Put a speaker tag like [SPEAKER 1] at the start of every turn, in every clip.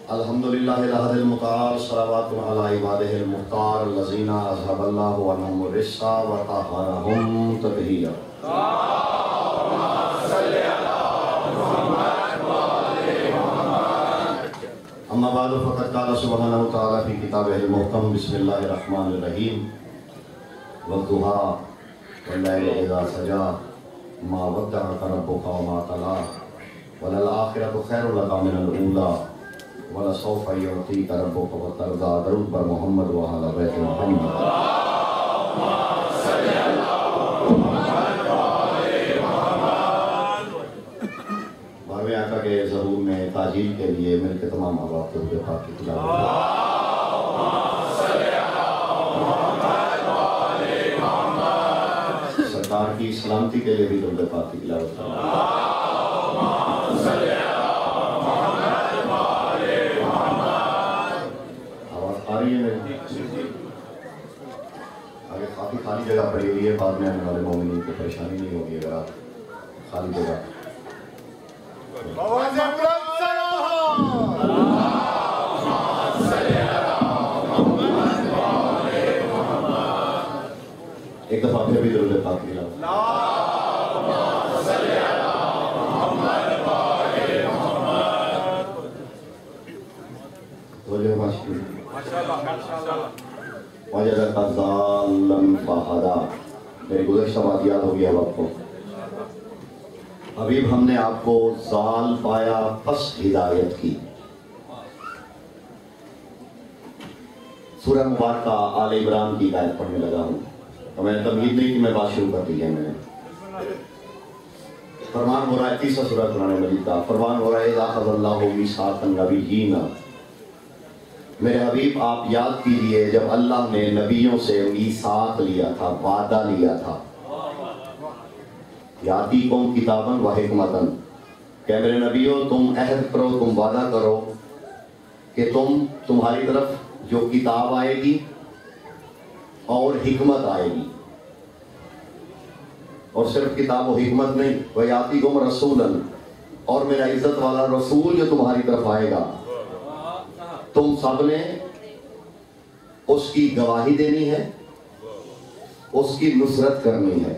[SPEAKER 1] الحمدللہ الأحد المختار صلوات علی عبادہ المختار الذین اذهب اللہ عنہم الرجس وطہرہم تطہیرا اما بعد فقد قال سبحانہ وتعالی فی کتابہ المحکم بسم اللہ الرحمن الرحیم والضحی واللیل اذا سجی ما ودعک ربک وما قلی وللآخرۃ خیر لک من الأولی وَلَسَوْفَ يُعْطِيكَ رَبُّكَ وَتَرْضَىٰ درود بر محمد وعلی بیت محمد بارہویں آقا کے ظہور میں تاجیل کے لیے مل کے تمام احباب درود پاک کی تلاوت سرکار کی سلامتی کے لیے بھی درود پاک کی تلاوت آگے کافی خالی جگہ پڑی ہوئی ہے، بعد میں آنے والے مومنین کو پریشانی نہیں ہوگی اگر آپ خالی جگہ ایک دفعہ پھر بھی درود پاک کی تلاوت وَجَدَكَ ضَالًّا فَهَدَىٰ میری گزشتہ بات یاد ہو گیا اب آپ کو حبیب ہم نے آپ کو ضال پایا پس ہدایت کی سورہ مبارکہ آل عمران کی آیت پڑھنے لگا ہوں اور میں نے تمہید نہیں کہ میں بات شروع کر دی ہے میں نے فرمان ہو رہا ہے تیسرا سورہ قرآن مجید کا فرمان ہو رہا ہے اذا اخذ اللہ میثاق النبیین میرے حبیب آپ یاد کیجئے جب اللہ نے نبیوں سے میثاق لیا تھا وعدہ لیا تھا یاتیکم کتاباً و حکمتاً کہ میرے نبیوں تم عہد کرو تم وعدہ کرو کہ تمہاری طرف جو کتاب آئے گی اور حکمت آئے گی اور صرف کتاب و حکمت نہیں وَيَأْتِيكُمْ رَسُولًا اور میرا عزت والا رسول جو تمہاری طرف آئے گا تم سب نے اس کی گواہی دینی ہے اس کی نصرت کرنی ہے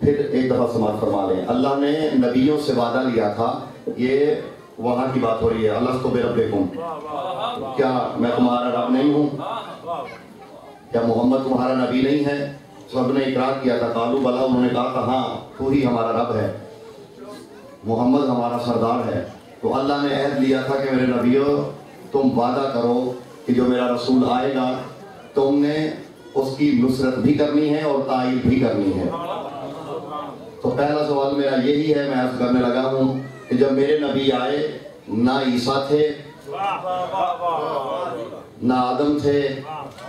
[SPEAKER 1] پھر ایک دفعہ سماعت فرما لیں اللہ نے نبیوں سے وعدہ لیا تھا یہ وہاں کی بات ہو رہی ہے الستُ بربکم کیا میں تمہارا رب نہیں ہوں کیا محمد تمہارا نبی نہیں ہے سب نے اقرار کیا تھا قالوا بلی انہوں نے کہا کہ ہاں تو ہی ہمارا رب ہے محمد ہمارا سردار ہے تو اللہ نے عہد لیا تھا کہ میرے نبیوں تم وعدہ کرو کہ جو میرا رسول آئے گا تم نے اس کی نصرت بھی کرنی ہے اور تائید بھی کرنی ہے تو پہلا سوال میرا یہی ہے میں عرض کرنے لگا ہوں کہ جب میرے نبی آئے نہ عیسیٰ تھے، نہ آدم تھے،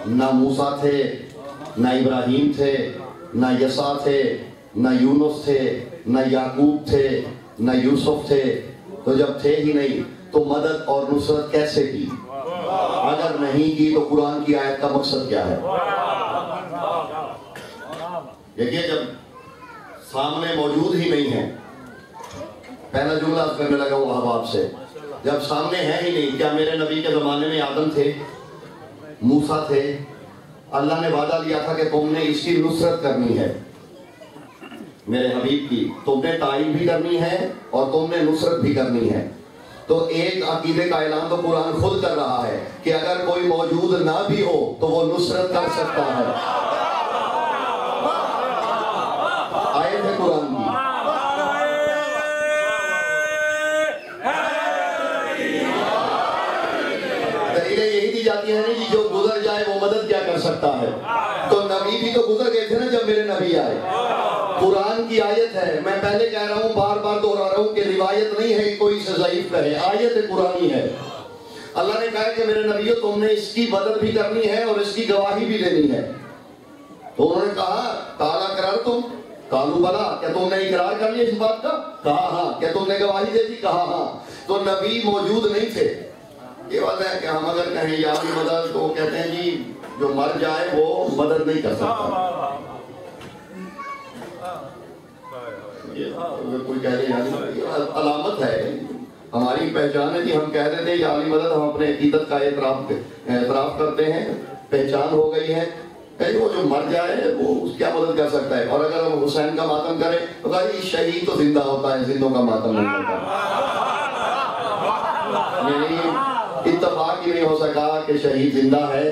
[SPEAKER 1] نہ موسیٰ تھے، نہ ابراہیم تھے، نہ یسع تھے، نہ یونس تھے، نہ یعقوب تھے، نہ یوسف تھے. تو جب تھے ہی نہیں تو مدد اور نصرت کیسے کی؟ اگر نہیں کی تو قرآن کی آیت کا مقصد کیا ہے؟ دیکھیے جب سامنے موجود ہی نہیں ہے، پہلا جملہ کرنے لگا ہوں احباب سے، جب سامنے ہے ہی نہیں. کیا میرے نبی کے زمانے میں آدم تھے، موسیٰ تھے؟ اللہ نے وعدہ دیا تھا کہ تم نے اس کی نصرت کرنی ہے، میرے حبیب کی تم نے تعریف بھی کرنی ہے اور تم نے نصرت بھی کرنی ہے. تو ایک عقیدے کا اعلان تو قرآن خود کر رہا ہے کہ اگر کوئی موجود نہ بھی ہو تو وہ نصرت کر سکتا ہے. آیت ہے قرآن کی. دلیلیں یہی دی جاتی ہیں نہیں جو گزر جائے وہ مدد کیا کر سکتا ہے. تو نبی بھی تو گزر گئے تھے نا جب میرے نبی آئے. قرآن کی آیت ہے، میں پہلے کہہ رہا ہوں، بار بار دہرا رہا ہوں کہ روایت نہیں ہے کوئی سے ضعیف کہے، آیت قرآنی ہے. اللہ نے کہا کہ میرے نبیوں تم نے اس کی مدد بھی کرنی ہے اور اس کی گواہی بھی دینی ہے. تو انہوں نے کہا قال اقررتم قالوا بلا، کیا تم نے اقرار کر لیا اس بات کا؟ کہا ہاں. کیا تم نے گواہی دے دی؟ کہا ہاں. تو نبی موجود نہیں تھے. یہ بات ہے کہ ہم اگر کہیں یا بھی مدد تو کہتے ہیں جی جو مر جائے وہ مدد نہیں کر سکتا. کوئی کہہ دے یعنی علامت ہے، ہماری پہچان ہے کہ ہم کہہ دیتے ہیں یا علی مدد، ہم اپنے عقیدت کا اعتراف کرتے ہیں، پہچان ہو گئی ہے. وہ جو مر جائے وہ اس کیا مدد کر سکتا ہے. اور اگر ہم حسین کا ماتم کریں تو کہا یہ شہید تو زندہ ہوتا ہے، زندوں کا ماتم نہیں ہوتا. یعنی اتفاق ہی نہیں ہو سکا کہ شہید زندہ ہے.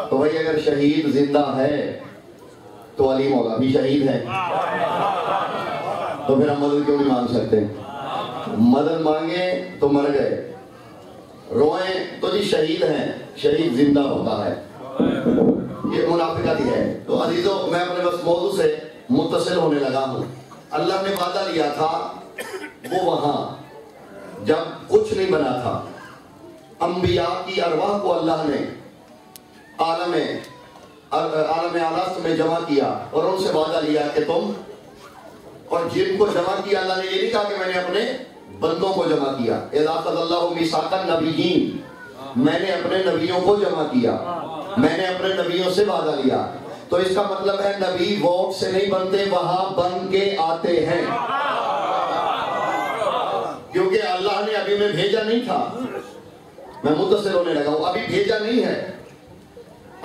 [SPEAKER 1] تو بھائی اگر شہید زندہ ہے تو علی مولا بھی شہید ہے، تو پھر ہم مدد کیوں نہیں مانگ سکتے؟ مدد مانگے تو مر گئے، روئیں تو جی شہید ہیں، شہید زندہ ہوتا ہے. یہ منافقت ہی ہے. تو عزیزو میں اپنے بس موضوع سے متصل ہونے لگا ہوں. اللہ نے وعدہ لیا تھا، وہ وہاں جب کچھ نہیں بنا تھا، انبیاء کی ارواح کو اللہ نے عالم الست میں جمع کیا اور ان سے وعدہ لیا کہ تم، اور جن کو جمع کیا اللہ نے یہ نہیں کہا کہ میں نے اپنے بندوں کو جمع کیا. اذا اخذ اللہ میثاق النبیین، میں نے اپنے نبیوں کو جمع کیا، میں نے اپنے نبیوں سے وعدہ لیا. تو اس کا مطلب ہے نبی ووٹ سے نہیں بنتے، وہاں بن کے آتے ہیں، کیونکہ اللہ نے ابھی انہیں بھیجا نہیں تھا. میں متصل ہونے لگا ہوں، ابھی بھیجا نہیں ہے،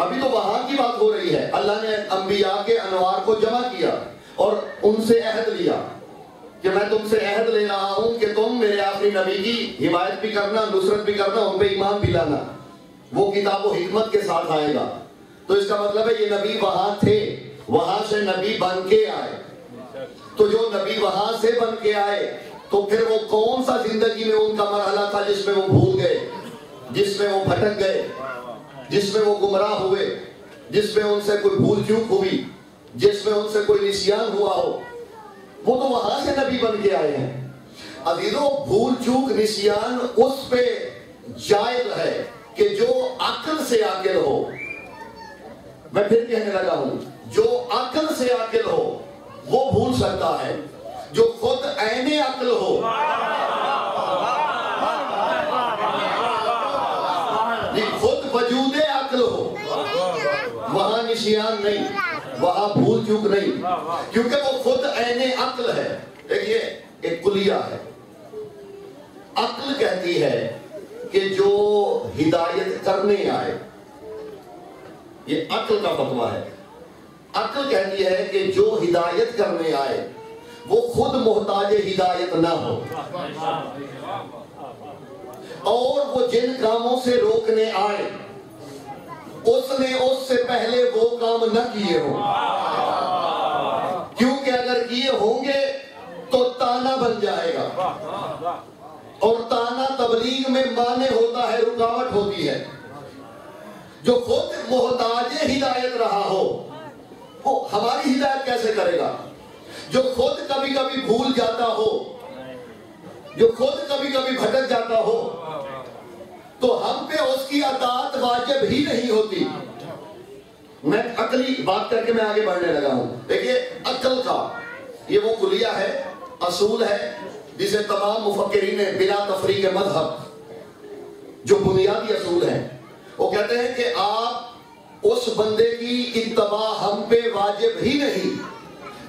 [SPEAKER 1] ابھی تو وہاں کی بات ہو رہی ہے. اللہ نے انبیاء کے انوار کو جمع کیا اور ان سے عہد لیا کہ میں تم سے عہد لے رہا ہوں کہ تم میرے آخری نبی کی حمایت بھی کرنا، نصرت بھی کرنا، ان پہ ایمان بھی لانا. وہ کتاب و حکمت کے ساتھ آئے گا. تو اس کا مطلب ہے یہ نبی وہاں تھے، وہاں سے نبی بن کے آئے. تو جو نبی وہاں سے بن کے آئے تو پھر وہ کون سا زندگی میں ان کا مرحلہ تھا جس میں وہ بھول گئے، جس میں وہ بھٹک گئے، جس میں وہ گمراہ ہوئے، جس میں ان سے کوئی بھول چوک ہوئی، جس میں ان سے کوئی نسیان ہوا ہو؟ وہ تو وہاں سے نبی بن کے آئے ہیں. عزیزو بھول چوک نسیان اس پہ جائز ہے کہ جو عقل سے عاقل ہو. میں پھر کہنے لگا ہوں، جو عقل سے عاقل ہو وہ بھول سکتا ہے. جو خود عین عقل ہو، خود وجود عقل ہو، وہاں نسیان نہیں، وہاں بھول چوک نہیں، کیونکہ وہ خود عین عقل ہے. دیکھیے ایک کلیہ ہے، عقل کہتی ہے کہ جو ہدایت کرنے آئے، یہ عقل کا فتویٰ ہے. عقل کہتی ہے کہ جو ہدایت کرنے آئے وہ خود محتاج ہدایت نہ ہو، اور وہ جن کاموں سے روکنے آئے اس نے اس سے پہلے وہ کام نہ کیے ہوں، کیونکہ اگر کیے ہوں گے تو تانا بن جائے گا، اور تانا تبلیغ میں مانع ہوتا ہے، رکاوٹ ہوتی ہے. جو خود محتاج ہدایت رہا ہو وہ ہماری ہدایت کیسے کرے گا؟ جو خود کبھی کبھی بھول جاتا ہو جو خود کبھی کبھی بھٹک جاتا ہو تو ہم پہ اس کی اطاعت واجب ہی نہیں ہوتی. میں عقلی بات کر کے میں آگے بڑھنے لگا ہوں. دیکھیے عقل کا یہ وہ کلیہ ہے، اصول ہے جسے تمام مفکرین بلا تفریق مذہب جو بنیادی اصول ہیں وہ کہتے ہیں کہ آپ اس بندے کی اتباع ہم پہ واجب ہی نہیں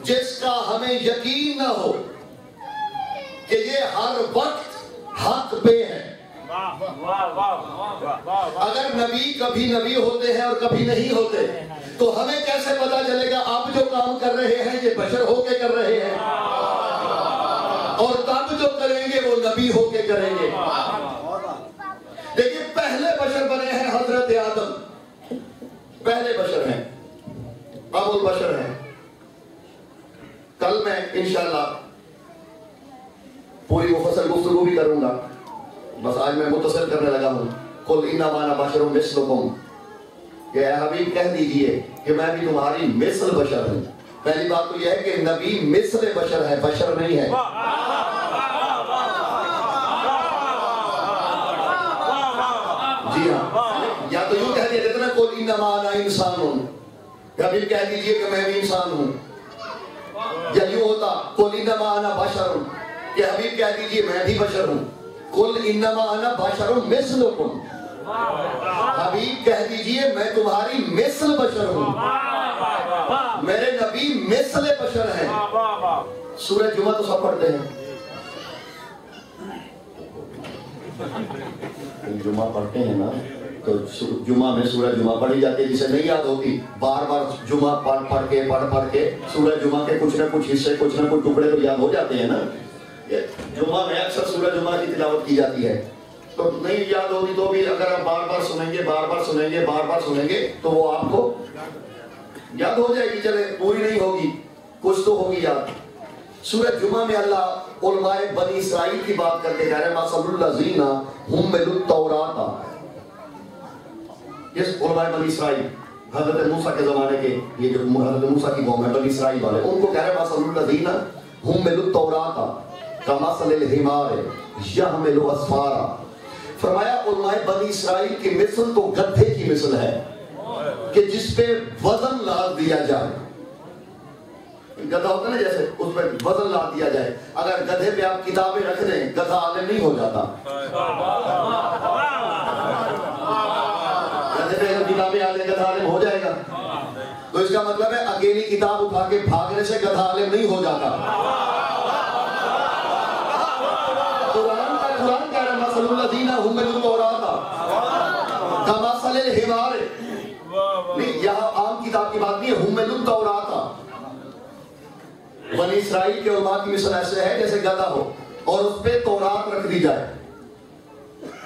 [SPEAKER 1] جس کا ہمیں یقین نہ ہو کہ یہ ہر وقت حق پہ ہے. اگر نبی کبھی نبی ہوتے ہیں اور کبھی نہیں ہوتے تو ہمیں کیسے پتا چلے گا آپ جو کام کر رہے ہیں یہ بشر ہو کے کر رہے ہیں اور تب جو کریں گے وہ نبی ہو کے کریں گے. دیکھیے پہلے بشر بنے ہیں حضرت آدم، پہلے بشر ہیں، ابو البشر ہیں. کل میں انشاءاللہ پوری مفصل گفتگو بھی کروں گا، بس آج میں متصل کرنے لگا ہوں. قل انما انا بشر مثلکم، کہ اے حبیب کہہ دیجئے کہ میں بھی تمہاری مثل بشر ہوں. پہلی بات تو یہ ہے کہ نبی مثل بشر ہے، بشر نہیں ہے. جی ہاں، یا تو یوں کہہ دیا جاتا نا قل انما انا انسان ہوں، حبیب کہہ دیجئے کہ میں بھی انسان ہوں. یا یوں ہوتا قل انما انا بشر، کہ حبیب کہہ دیجئے میں بھی بشر ہوں. قل انما انا بشر مثلکم، حبیب کہہ دیجئے میں تمہاری مثل بشر ہوں. میرے نبی مثل بشر ہیں. سورہ جمعہ تو سب پڑھتے ہیں، جمعہ پڑھتے ہیں نا، تو جمعہ میں سورہ جمعہ پڑھی جاتی ہے. جسے نہیں یاد ہوتی بار بار جمعہ پڑھ کے سورہ جمعہ کے کچھ نہ کچھ حصے، کچھ نہ کچھ ٹکڑے تو یاد ہو جاتے ہیں نا. جمعہ میں اکثر سورہ جمعہ کی تلاوت کی جاتی ہے، تو نہیں یاد ہوگی تو بھی اگر آپ بار بار سنیں گے بار بار سنیں گے تو وہ آپ کو یاد ہو جائے گی. چلے پوری نہیں ہوگی کچھ تو ہوگی یاد. سورہ جمعہ میں اللہ علماء بنی اسرائیل کی بات کر کے کہہ رہے ہیں مثل الذین حملوا التوراۃ. اس علماء بنی اسرائیل حضرت موسیٰ کے زمانے کے، یہ جو حضرت موسیٰ کی قوم ہے بنی اسرائیل والے، ان کو کہہ رہے ہیں مثل الذین حملوا التوراۃ کمثل الحمار یحمل اسفارا. فرمایا علماء بنی اسرائیل کی مثل تو گدھے کی مثل ہے کہ جس پہ وزن لاد دیا جائے. گدھا ہوتا ہے نا، جیسے اس پہ وزن لاد دیا جائے. اگر گدھے پہ آپ کتابیں رکھ دیں گدھا عالم نہیں ہو جاتا. گدھے پہ اگر کتابیں آ جائیں گدھا عالم ہو جائے گا. تو اس کا مطلب ہے اکیلی کتاب اٹھا کے بھاگنے سے گدھا عالم نہیں ہو جاتا. قرآن کہہ رہا ہے مثل الذین حملوا التوراۃ کمثل الحمار. نہیں، یہاں عام کتاب کی بات نہیں ہے، حملوا التوراۃ. بنی اسرائیل کے علماء کی مثل ایسے ہے جیسے گدھا ہو اور اس پہ تورات رکھ دی جائے.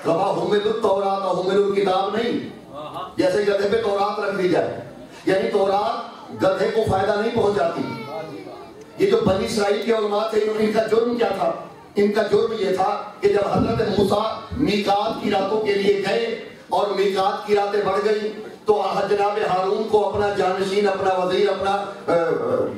[SPEAKER 1] کما حملوا التوراۃ، حملوا الکتاب نہیں، جیسے گدھے پہ تورات رکھ دی جائے. یعنی تورات گدھے کو فائدہ نہیں پہنچاتی. یہ جو بنی اسرائیل کے علماء تھے ان کا جرم کیا تھا؟ ان کا جرم یہ تھا کہ جب حضرت موسیٰ میقات کی راتوں کے لیے گئے اور میقات کی راتیں بڑھ گئی تو جناب ہارون کو اپنا جانشین، اپنا وزیر، اپنا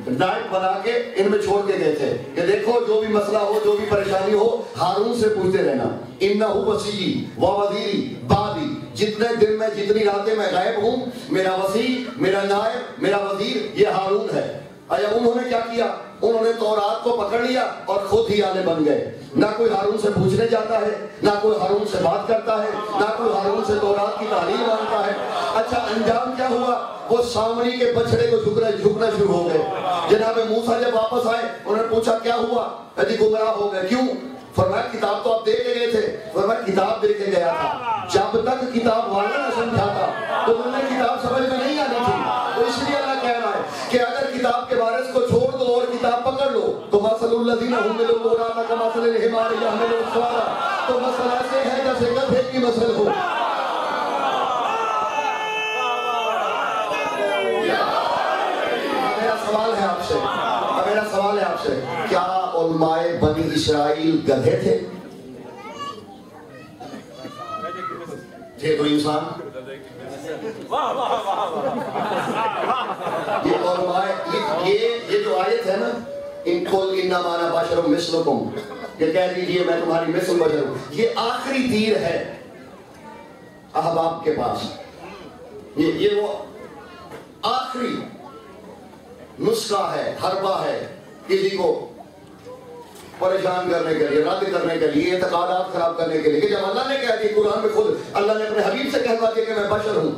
[SPEAKER 1] نائب بنا کے ان میں چھوڑ کے گئے تھے کہ دیکھو جو بھی مسئلہ ہو، جو بھی پریشانی ہو ہارون سے پوچھتے رہنا. انہو وصی و وزیری بعدی، جتنے دن میں جتنی راتیں میں غائب ہوں میرا وصی، میرا نائب، میرا وزیر یہ ہارون ہے. ایا انہوں نے کیا کیا؟ انہوں نے تورات کو پکڑ لیا اور خود ہی عالم بن گئے. نہ کوئی ہارون سے پوچھنے جاتا ہے، نہ کوئی ہارون سے بات کرتا ہے، نہ کوئی ہارون سے تورات کی تعلیم مانگتا ہے. اچھا انجام کیا ہوا؟ وہ سامری کے بچڑے کو جھکنا شروع ہو گئے. جناب موسیٰ جب واپس آئے انہوں نے پوچھا کیا ہوا؟ جی گمراہ ہو گئے. کیوں؟ فرمایا کتاب تو آپ دے کے گئے تھے. فرمایا کتاب دے کے گیا تھا، جب تک کتاب والا نہ سمجھاتا تو انہیں کتاب سمجھ میں نہیں آنی تھی. تو اس لیے اللہ کہہ رہا ہے کہ اگر کتاب کے وارث کو چھوڑ دو اور کتاب پکڑ لو تو مثل الذین حملوا التوراۃ کمثل الحمار یحمل اسفارا، تو مثل ایسے ہے جیسے گدھے کی مثل ہو. میرا سوال ہے آپ سے، کیا علماء بنی اسرائیل گدھے تھے؟ تھے تو انسان. یہ علماء، یہ جو آیت ہے نا، ان قل انما انا بشر مثلکم، کہ کہہ دیجئے میں تمہاری مثل بشر ہوں. یہ آخری تیر ہے احباب کے پاس. یہ وہ آخری نسخہ ہے, حربہ ہے کسی کو پریشان کرنے کے لیے, رد کرنے کے لیے, اعتقادات خراب کرنے کے لیے. کہ جب اللہ نے کہہ دیا قرآن میں, خود اللہ نے اپنے حبیب سے کہوا دیا کہ میں بشر ہوں,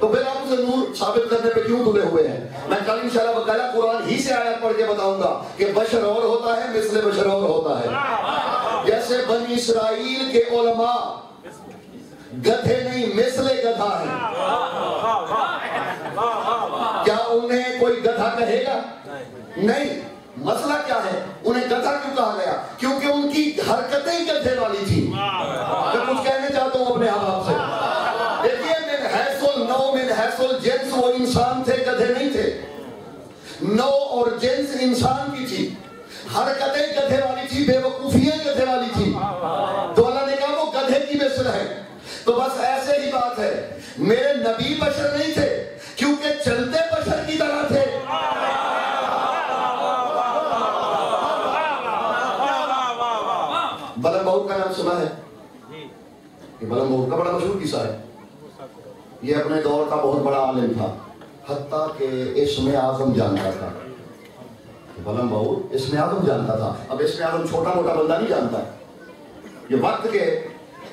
[SPEAKER 1] تو پھر آپ اسے نور ثابت کرنے پہ کیوں تلے ہوئے ہیں؟ میں کل انشاءاللہ بقایا قرآن ہی سے آیت پڑھ کے بتاؤں گا کہ بشر اور ہوتا ہے, مثل بشر اور ہوتا ہے. جیسے بنی اسرائیل کے علماء گدھے نہیں مثل گدھا ہے, کیا انہیں کوئی گدھا کہے گا؟ نہیں. مسئلہ کیا ہے؟ انہیں گدھا کیوں کہا گیا؟ کیونکہ ان کی حرکتیں گدھے والی تھی. میں کچھ کہنے چاہتا ہوں اپنے آپ سے. دیکھیے من حیث النو من حیث الجنس وہ انسان تھے, گدھے نہیں تھے. نو اور جنس انسان کی تھی, حرکتیں گدھے والی تھی, بے وقوفیاں گدھے والی تھی. تو اللہ نے کہا وہ گدھے کی مثل ہے. تو بس ایسے ہی بات ہے, میرے نبی بشر نہیں تھے کیونکہ چلتے بشر کی طرح تھے. بلم بہور کا نام سنا ہے؟ یہ بلم بہور کا بڑا مشہور قصہ ہے. یہ اپنے دور کا بہت بڑا عالم تھا, حتیٰ کہ اسم اعظم جانتا تھا. بلم بہور اسم اعظم جانتا تھا. اب اسم اعظم چھوٹا موٹا بندہ نہیں جانتا. یہ وقت کے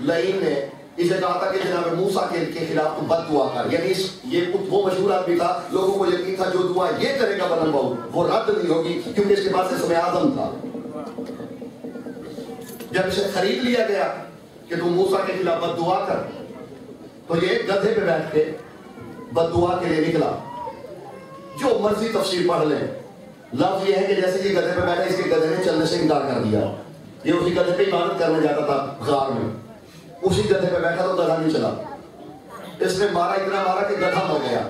[SPEAKER 1] لعین نے اسے کہا تھا کہ جناب موسیٰ کے خلاف تو بد دعا کر. یعنی یہ وہ مشہور آدمی تھا, لوگوں کو یقین تھا جو دعا یہ کرے گا بلم بہور وہ رد نہیں ہوگی, کیونکہ اس کے پاس اسم اعظم تھا. جب اسے خرید لیا گیا کہ تم موسیٰ کے خلاف بد دعا کر, تو یہ گدھے پہ بیٹھ کے بد دعا کے لیے نکلا. جو مرضی تفسیر پڑھ لیں, لفظ یہ ہے کہ جیسے یہ گدھے پہ بیٹھا, اس کے گدھے نے چلنے سے انکار کر دیا. یہ اسی گدھے پہ عبادت کرنے جاتا تھا غار میں, اسی گدھے پہ بیٹھا تو گدھا نہیں چلا. اس نے مارا, اتنا مارا کہ گدھا مر گیا,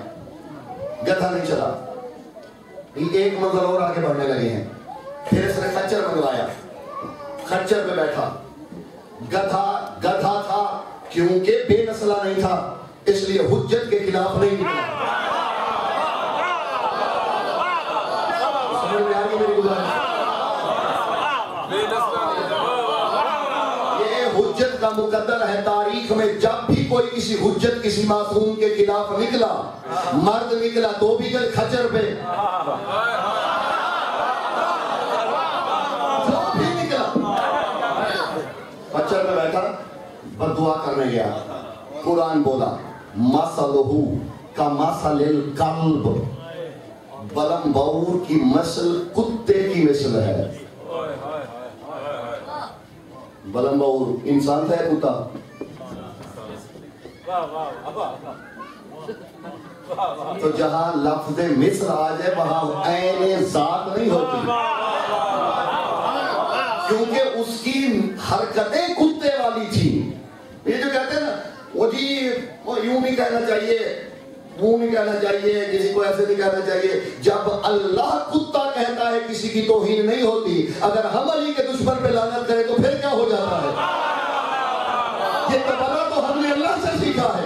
[SPEAKER 1] گدھا نہیں چلا. ایک منزل اور آگے بڑھنے لگے ہیں. پھر اس نے خچر منگوایا, خچر پہ بیٹھا. گدھا تھا کیونکہ بے نسلہ نہیں تھا, اس لیے حجت کے خلاف نہیں نکلا. سمجھ میں آگے میری گزارش. یہ حجت کا مقدر ہے تاریخ میں. جب بھی کوئی کسی حجت کسی معصوم کے خلاف نکلا, مرد نکلا تو بھی گل خچر پہ, جو بھی نکلا خچر پہ بیٹھا بد دعا کرنے گیا. قرآن بولا مثلہ کمثل الکلب, بلم بہور کی مثل کتے کی مثل ہے. بلم بہور انسان تھا یا کتا؟ تو جہاں لفظ مثل آ جائے وہاں عین ذات نہیں ہوتی, کیونکہ اس کی حرکتیں کتے والی تھی. یہ جو کہتے ہیں نا وہ جی وہ یوں نہیں کہنا چاہیے, وہ نہیں کہنا چاہیے, کسی کو ایسے نہیں کہنا چاہیے. جب اللہ کتا کہتا ہے کسی کی توہین نہیں ہوتی. اگر ہم علی کے دشمن پہ لعنت کریں تو پھر کیا ہو جاتا ہے؟ یہ تبرہ تو ہم نے اللہ سے سیکھا ہے.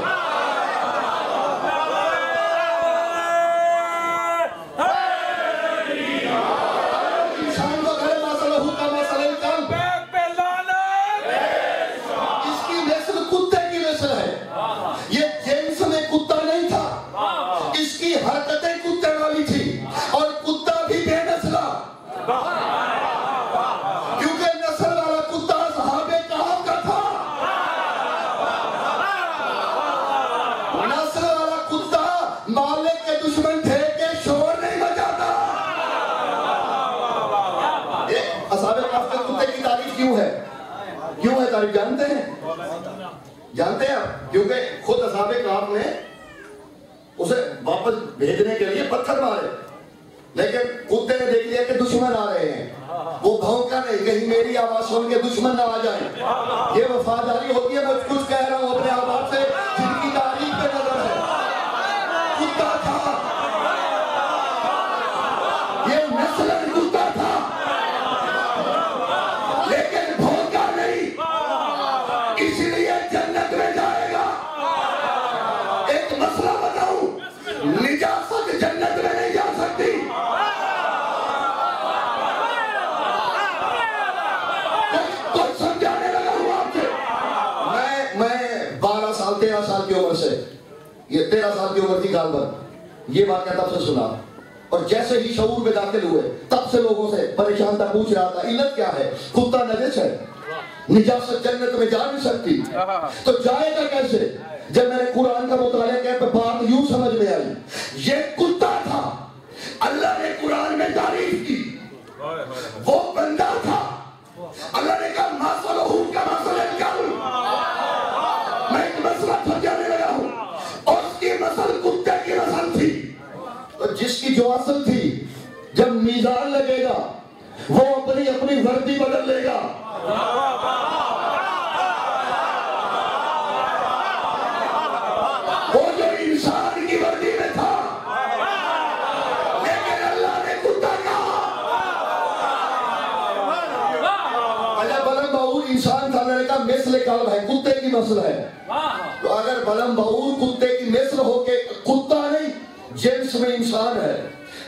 [SPEAKER 1] جانتے ہیں آپ؟ کیونکہ خود اصحاب کہف نے اسے واپس بھیجنے کے لیے پتھر مارے, لیکن کتے نے دیکھ لیا کہ دشمن آ رہے ہیں. وہ بھونکا نہیں, کہیں میری آواز سن کے دشمن نہ آ جائیں. یہ وفاداری ہوتی ہے. میں کچھ کہہ رہا ہوں اپنے آپ سے جن کی تاریخ پہ نظر ہے. کتا تھا, یہ نسل کتا تھا, لیکن بھونکا نہیں, اس لیے جنت میں جائے گا. ایک مسئلہ بتاؤں, نجاست جنت میں نہیں جا سکتی. یہ 13 سال کی عمر تھی غالباً، یہ واقعہ تب سے سنا، اور جیسے ہی شعور میں داخل ہوئے تب سے لوگوں سے پریشان تھا، پوچھ رہا تھا علت کیا ہے؟ کتا نجس ہے، نجاست جنت میں جا نہیں سکتی، تو جائے گا کیسے؟ جب میں نے قرآن کا مطالعہ کیا تو بات یوں سمجھ میں آئی، یہ کتا تھا، اللہ نے قرآن میں تعریف کی، وہ بندہ تھا، اللہ نے کہا مثلہ کمثل الکلب، میں ایک مسئلہ سمجھانے لگا ہوں، اور اس کی مثل کتے کی مثل تھی، تو جس کی جو اصل تھی جب میزان لگے گا وہ اپنی وردی بدل لے گا، وہ جو انسان کی وردی میں تھا، لیکن اللہ نے کتا کہا، اگر بلند بعور انسان تھا، میں نے کہا مثل کلب ہے، کتے کی مثل ہے، تو اگر بلند بعور کتے کی مثل ہو کے کتا نہیں جنس میں انسان ہے،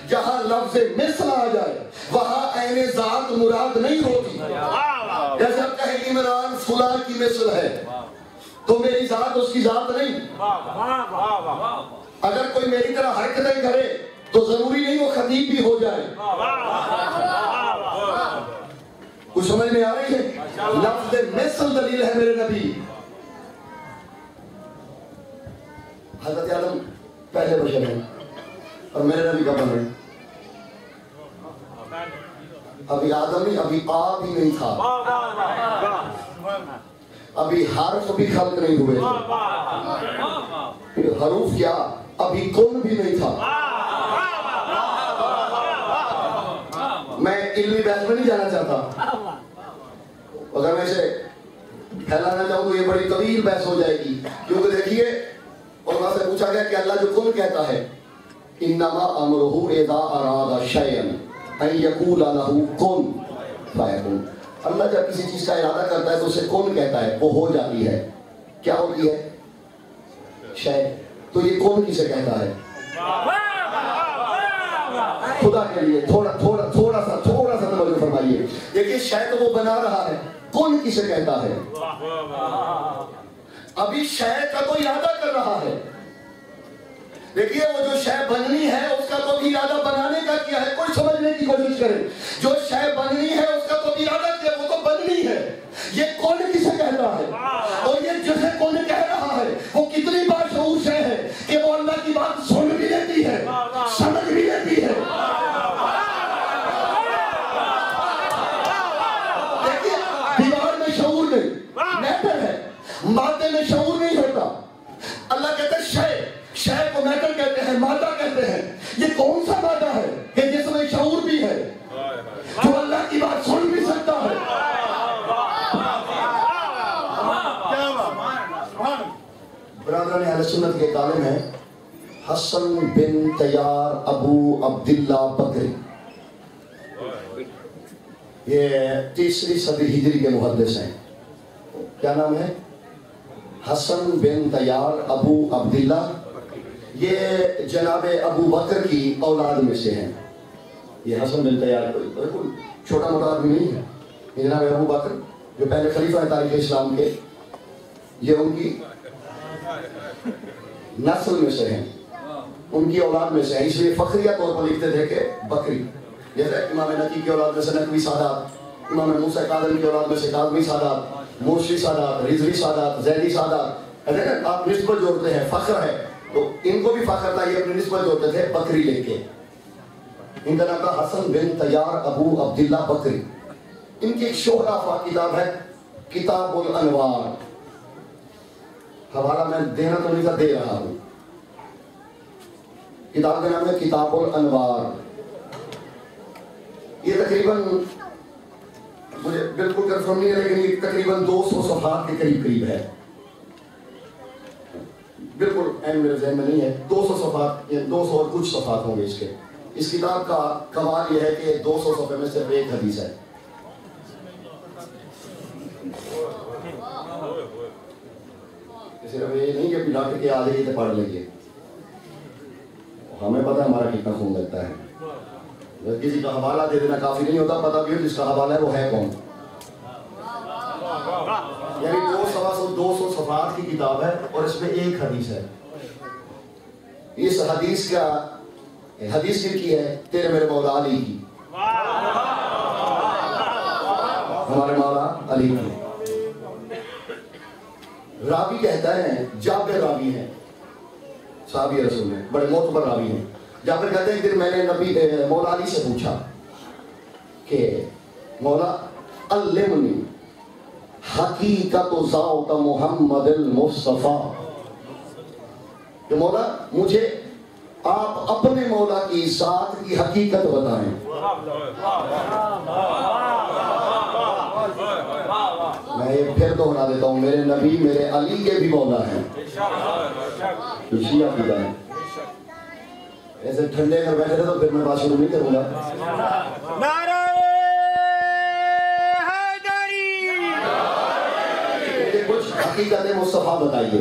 [SPEAKER 1] جہاں لفظ مثل آ جائے وہاں عین ذات مراد نہیں ہوتی، جیسے آپ کہیں عمران فلاں کی مثل ہے تو میری ذات اس کی ذات نہیں، اگر کوئی میری طرح حرکتیں کرے تو ضروری نہیں وہ خطیب بھی ہو جائے، کچھ سمجھ میں آ رہی ہے؟ لفظ مثل دلیل ہے میرے نبی، حضرت آدم پہلے بشر ہیں اور میرے نبی کا بن رہے، ابھی آدم نہیں، ابھی آب ہی نہیں تھا، ابھی حرف بھی خلق نہیں ہوئے تھے، حروف کیا، ابھی کن بھی نہیں تھا، میں علمی بحث میں نہیں جانا چاہتا، اگر میں اسے پھیلانا چاہوں تو یہ بڑی طویل بحث ہو جائے گی، کیونکہ دیکھیے علماء سے پوچھا گیا کہ اللہ جو کن کہتا ہے انما امرہ اذا اراد شیئا ان یقول لہ کن فیکون، اللہ جب کسی چیز کا ارادہ کرتا ہے تو اسے کن کہتا ہے، وہ ہو جاتی ہے، کیا ہوتی ہے؟ شے، تو یہ کن کسے کہتا ہے؟ خدا کے لیے تھوڑا سا توجہ فرمائیے، دیکھیے شے تو وہ بنا رہا ہے، کن کسے کہتا ہے؟ ابھی شے کا تو ارادہ کر رہا ہے، دیکھیے وہ جو شے بننی ہے اس کا تو بھی ارادہ بنانے کا کیا ہے، کوئی سمجھنے کی کوشش کرے، جو شے بننی ہے اس کا تو بھی ارادہ کیا، وہ تو بننی ہے، یہ کون کسے کہتا ہے؟ اور یہ جسے کون کہہ رہا ہے وہ کتنی بار شعور شے ہے کہ وہ اللہ کی بات سن بھی لیتی ہے، سمجھ بھی لیتی ہے، دیکھیے دیوار میں شعور نہیں، میٹر ہے، مادے میں شعور نہیں ہوتا، اللہ کہتے ہیں شے کو میٹر کہتے ہیں، مادہ کہتے ہیں، یہ کون سا مادہ ہے کہ جس میں شعور بھی ہے، جو اللہ کی بات سن بھی سکتا ہے؟ برادران اہل سنت کے عالم ہیں حسن بن تیار ابو عبداللہ بکری، یہ 3 صدی ہجری کے محدث ہیں، کیا نام ہے؟ حسن بن تیار ابو عبداللہ، یہ جناب ابو بکر کی اولاد میں سے ہیں، یہ حسن بن تیار بالکل چھوٹا موٹا آدمی نہیں ہے، یہ جناب ابو بکر جو پہلے خلیفہ ہیں تاریخ اسلام کے، یہ ان کی نسل میں سے ہیں، ان کی اولاد میں سے ہیں، اس لیے فخریہ طور پر لکھتے تھے کہ بکری، جیسے امام نقی کی اولاد میں سے نقوی سادات، امام موسیٰ کاظم کی اولاد میں سے کاظمی سادات، مرشی سادات، رضوی سادات، زیدی سادات، آپ نسبت جوڑتے ہیں، فخر ہے، تو ان کو بھی فخر تھا، یہ اپنی نسبت جوڑتے تھے بکری لے کے، ان کا نام تھا حسن بن تیار ابو عبداللہ بکری، ان کی ایک شہرہ کتاب ہے کتاب الانوار، حوالہ میں دینا تو نہیں تھا، دے رہا ہوں، کتاب کا نام ہے کتاب الانوار، یہ تقریباً مجھے بالکل کنفرم نہیں ہے لیکن یہ تقریباً 200 صفحات کے قریب ہے، بالکل میرے ذہن میں نہیں ہے، 200 صفحات، 200 اور کچھ صفحات ہوں گے اس کے، اس کتاب کا کمال یہ ہے کہ 200 صفحے میں صرف ایک حدیث ہے، صرف یہ نہیں کہ ڈاکٹر کے آدھے ہی پڑھ لیں، ہمیں پتہ ہے ہمارا کتنا خون لگتا ہے، کسی کا حوالہ دے دینا کافی نہیں ہوتا، پتہ بھی ہو جس کا حوالہ ہے وہ ہے کون، یعنی 200 صفحات کی کتاب ہے اور اس میں ایک حدیث ہے، اس حدیث کی ہے تیرے میرے مولا علی کی، ہمارے مولا علی کی۔ راوی کہتا ہے، جابر راوی ہیں، صحابی رسول ہیں، بڑے معتبر راوی ہیں۔ جابر کہتے ہیں کہ میں نے نبی مولا علی سے پوچھا کہ مولا علمنی حقیقت ذات محمد المصطفیٰ، کہ مولا مجھے آپ اپنے مولا کی ذات کی حقیقت بتائیں۔ میں یہ پھر دوہرا دیتا ہوں، میرے نبی میرے علی کے بھی مولا ہیں، شیعہ کی بات۔ ایسے ٹھنڈے کر بیٹھے تھے تو پھر میں بات شروع نہیں کروں گا۔
[SPEAKER 2] نعرہ حیدری!
[SPEAKER 1] مجھے کچھ حقیقت مصطفیٰ بتائیے۔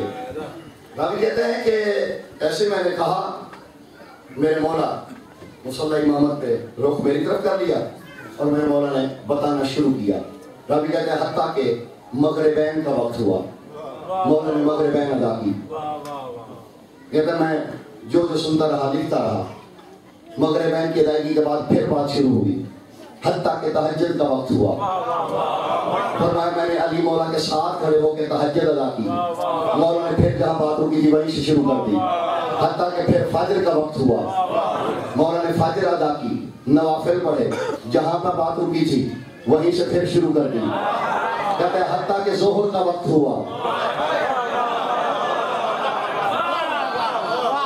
[SPEAKER 1] راوی کہتے ہیں کہ ایسے میں نے کہا، میرے مولا مصلی امامت پہ رخ میری طرف کر لیا اور میرے مولا نے بتانا شروع کیا۔ راوی کہتے ہیں حتیٰ کہ مغربین کا وقت ہوا، مولا نے مغربین ادا کی۔ کہتا میں جو سنتا رہا لکھتا رہا، مغربین کی ادائیگی کے بعد پھر بات شروع ہوئی، حتیٰ کہ تہجد کا وقت ہوا۔ فرمایا میں نے علی مولا کے ساتھ کھڑے ہو کے تہجد ادا کی، مولا نے پھر جہاں بات رکی تھی وہیں سے شروع کر دی، حتیٰ کہ پھر فجر کا وقت ہوا، مولا نے فجر ادا کی، نوافل پڑھے، جہاں پر بات رکی تھی وہیں سے پھر شروع کر دی۔ کہتا ہے حتیٰ کہ ظہر کا وقت ہوا،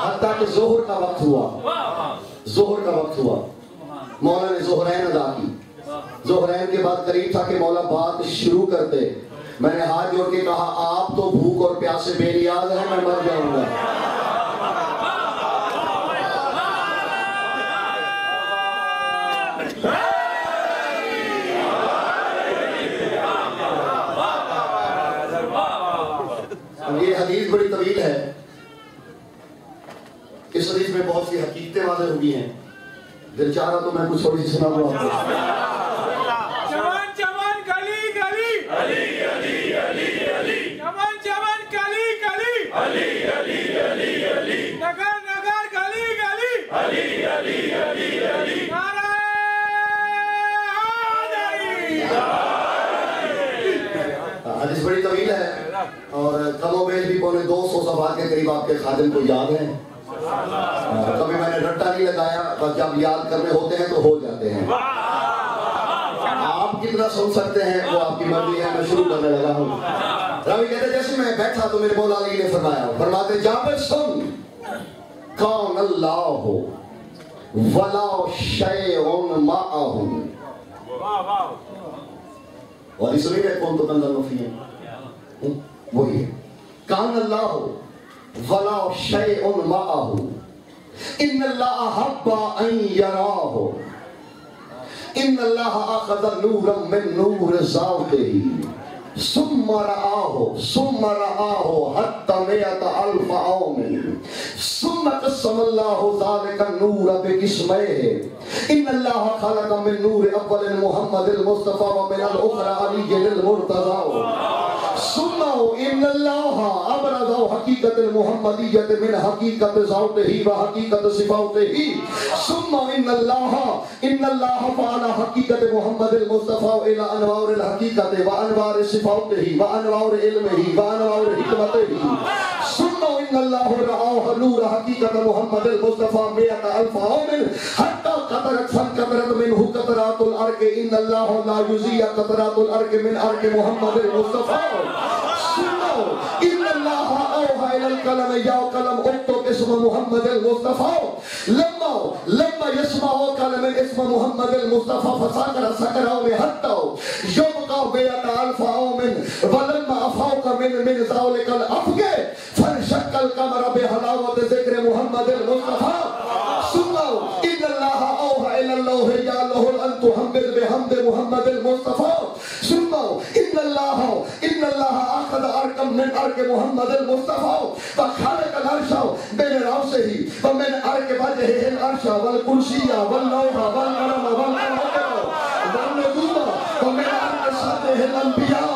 [SPEAKER 1] حتیٰ کہ ظہر کا وقت ہوا، مولا نے ظہرین ادا کی۔ ظہرین کے بعد قریب تھا کہ مولا بات شروع کرتے، میں نے ہاتھ جوڑ کے کہا آپ تو بھوک اور پیاس سے بے نیاز ہیں، میں مر جاؤں گا۔ یہ حدیث بڑی طویل ہے، اس حدیث میں بہت سی حقیقتیں واضح ہوئی ہیں، دل چاہ رہا تو میں کچھ تھوڑی سی سنا دوں آپ کو۔
[SPEAKER 2] چمن چمن گلی گلی علی علی علی علی، چمن چمن گلی گلی علی علی علی علی، نگر نگر گلی گلی علی علی علی علی، نعرہ حیدری!
[SPEAKER 1] حدیث بڑی طویل ہے اور کم و بیش بھی پونے 200 صفحات کے قریب آپ کے خادم کو یاد ہیں۔ کبھی میں نے رٹا نہیں لگایا، بس جب یاد کرنے ہوتے ہیں تو ہو جاتے ہیں۔ آپ کتنا سن سکتے ہیں وہ آپ کی مرضی ہے، میں شروع کرنے لگا ہوں۔ راوی کہتے ہیں جیسے میں بیٹھا تو میرے مولا علی نے فرمایا، فرماتے جابر سن، کون اللہ ولا شیء معہ، اور اس لیے کون تو کنزل نفی ہے، وہی ہے، کان اللہ ولا شیء معہ، ان اللہ حب ان یراہ، ان اللہ اخذ نورا من نور ذاتہ ثم رآہ حتی مئۃ الف عام ثم قسم اللہ ذلک النور بقسمہ، ان اللہ خلق من نور اول محمد المصطفى ومن الاخرى علی المرتضى، ثم ان اللہ ابرز حقیقت المحمدیت من حقیقت ذاتہ و حقیقت صفاتہ، ثم ان اللہ فعل حقیقت محمد المصطفى الى انوار الحقیقت و انوار صفاتہ وانوار علمہ وانوار حکمتہ، ثم ان اللہ رآہ نور حقیقت محمد المصطفى مئۃ الف عام حتی قطرت فانقطرت منہ قطرات الارض، ان اللہ لا یضیع قطرات الارض من ارض محمد المصطفى، ان اللہ اوحى الى القلم یا قلم اکتب اسم محمد المصطفى، لما يسمع قلم اسم محمد المصطفى فسكر سكره حتى يبقى مئة ألف عام، ولما أفاق من ذلك الأفق فانشق القمر بحلاوة ذكر محمد المصطفى، ثم إن الله أوحى إلى اللوح جعله أن تحمد بحمد محمد المصطفى، ثم إن الله أخذ أرقا من أرق محمد المصطفى فخلق العرش بين رأسه ومن أرق وجهه العرش والكرسي واللوح والقلم والقلم والنجوم ومن أرق صدره الأنبياء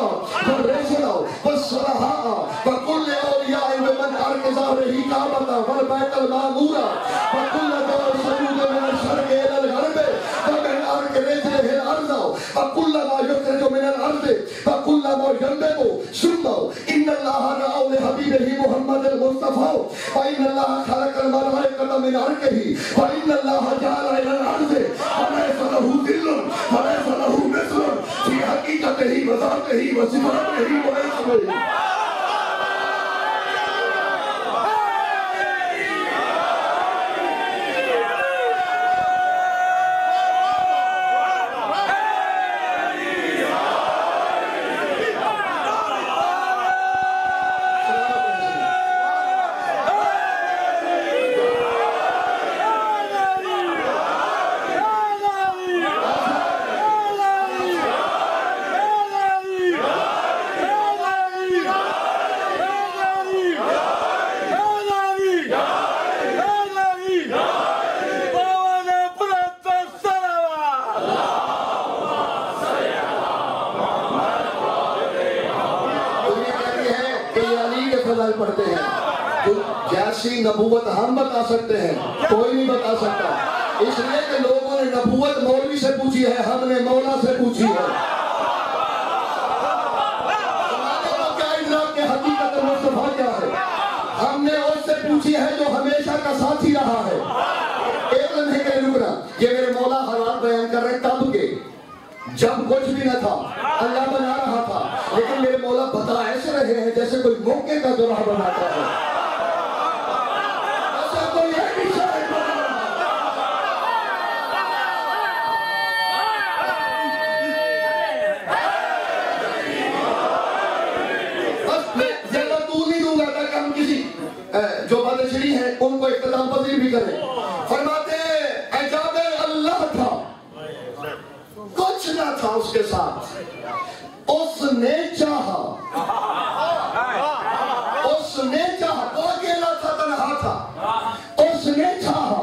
[SPEAKER 1] والرسل والصلحاء وكل أولياء ومن أرق ظهره كعبة والبيت المعمور جنبے کو سنو ان اللہ رعو لحبیبہ محمد المصطفیٰ فإن اللہ خلق الملائکۃ من عرقہ فإن اللہ جعل إلی الأرض فلیس لہ ظل فلیس لہ مثل فی حقیقتہ وذاتہ وصفاتہ واسمہ. پڑھتے ہیں تو جیسی نبوت ہم بتا سکتے ہیں کوئی نہیں بتا سکتا، اس لیے کہ لوگوں نے نبوت مولوی سے پوچھی ہے، ہم نے مولا سے پوچھی ہے. ہمارے کو کیا ادراک کہ حقیقت مصطفیٰ کیا ہے؟ ہم نے اس سے پوچھی ہے جو ہمیشہ کا ساتھی رہا ہے. ایک لمحے کے لیے رکنا، یہ میرے مولا حالات بیان کر رہے تب کے جب کچھ بھی نہ تھا، اللہ بنا رہا تھا، لیکن میرے مولا بتا ایسے رہے ہیں جیسے کوئی موقع کا گواہ بناتا ہے. ایسا کوئی ہے بھی شاید بنا رہا. بس میں زیادہ طول نہیں دوں گا تاکہ ہم کسی جو بدشری ہیں ان کو اختتام پذیر بھی کریں. فرماتے اعجاز اللہ تھا، کچھ نہ تھا اس کے ساتھ، اس نے چاہا وہ اکیلا تھا، تنہا تھا. اس نے چاہا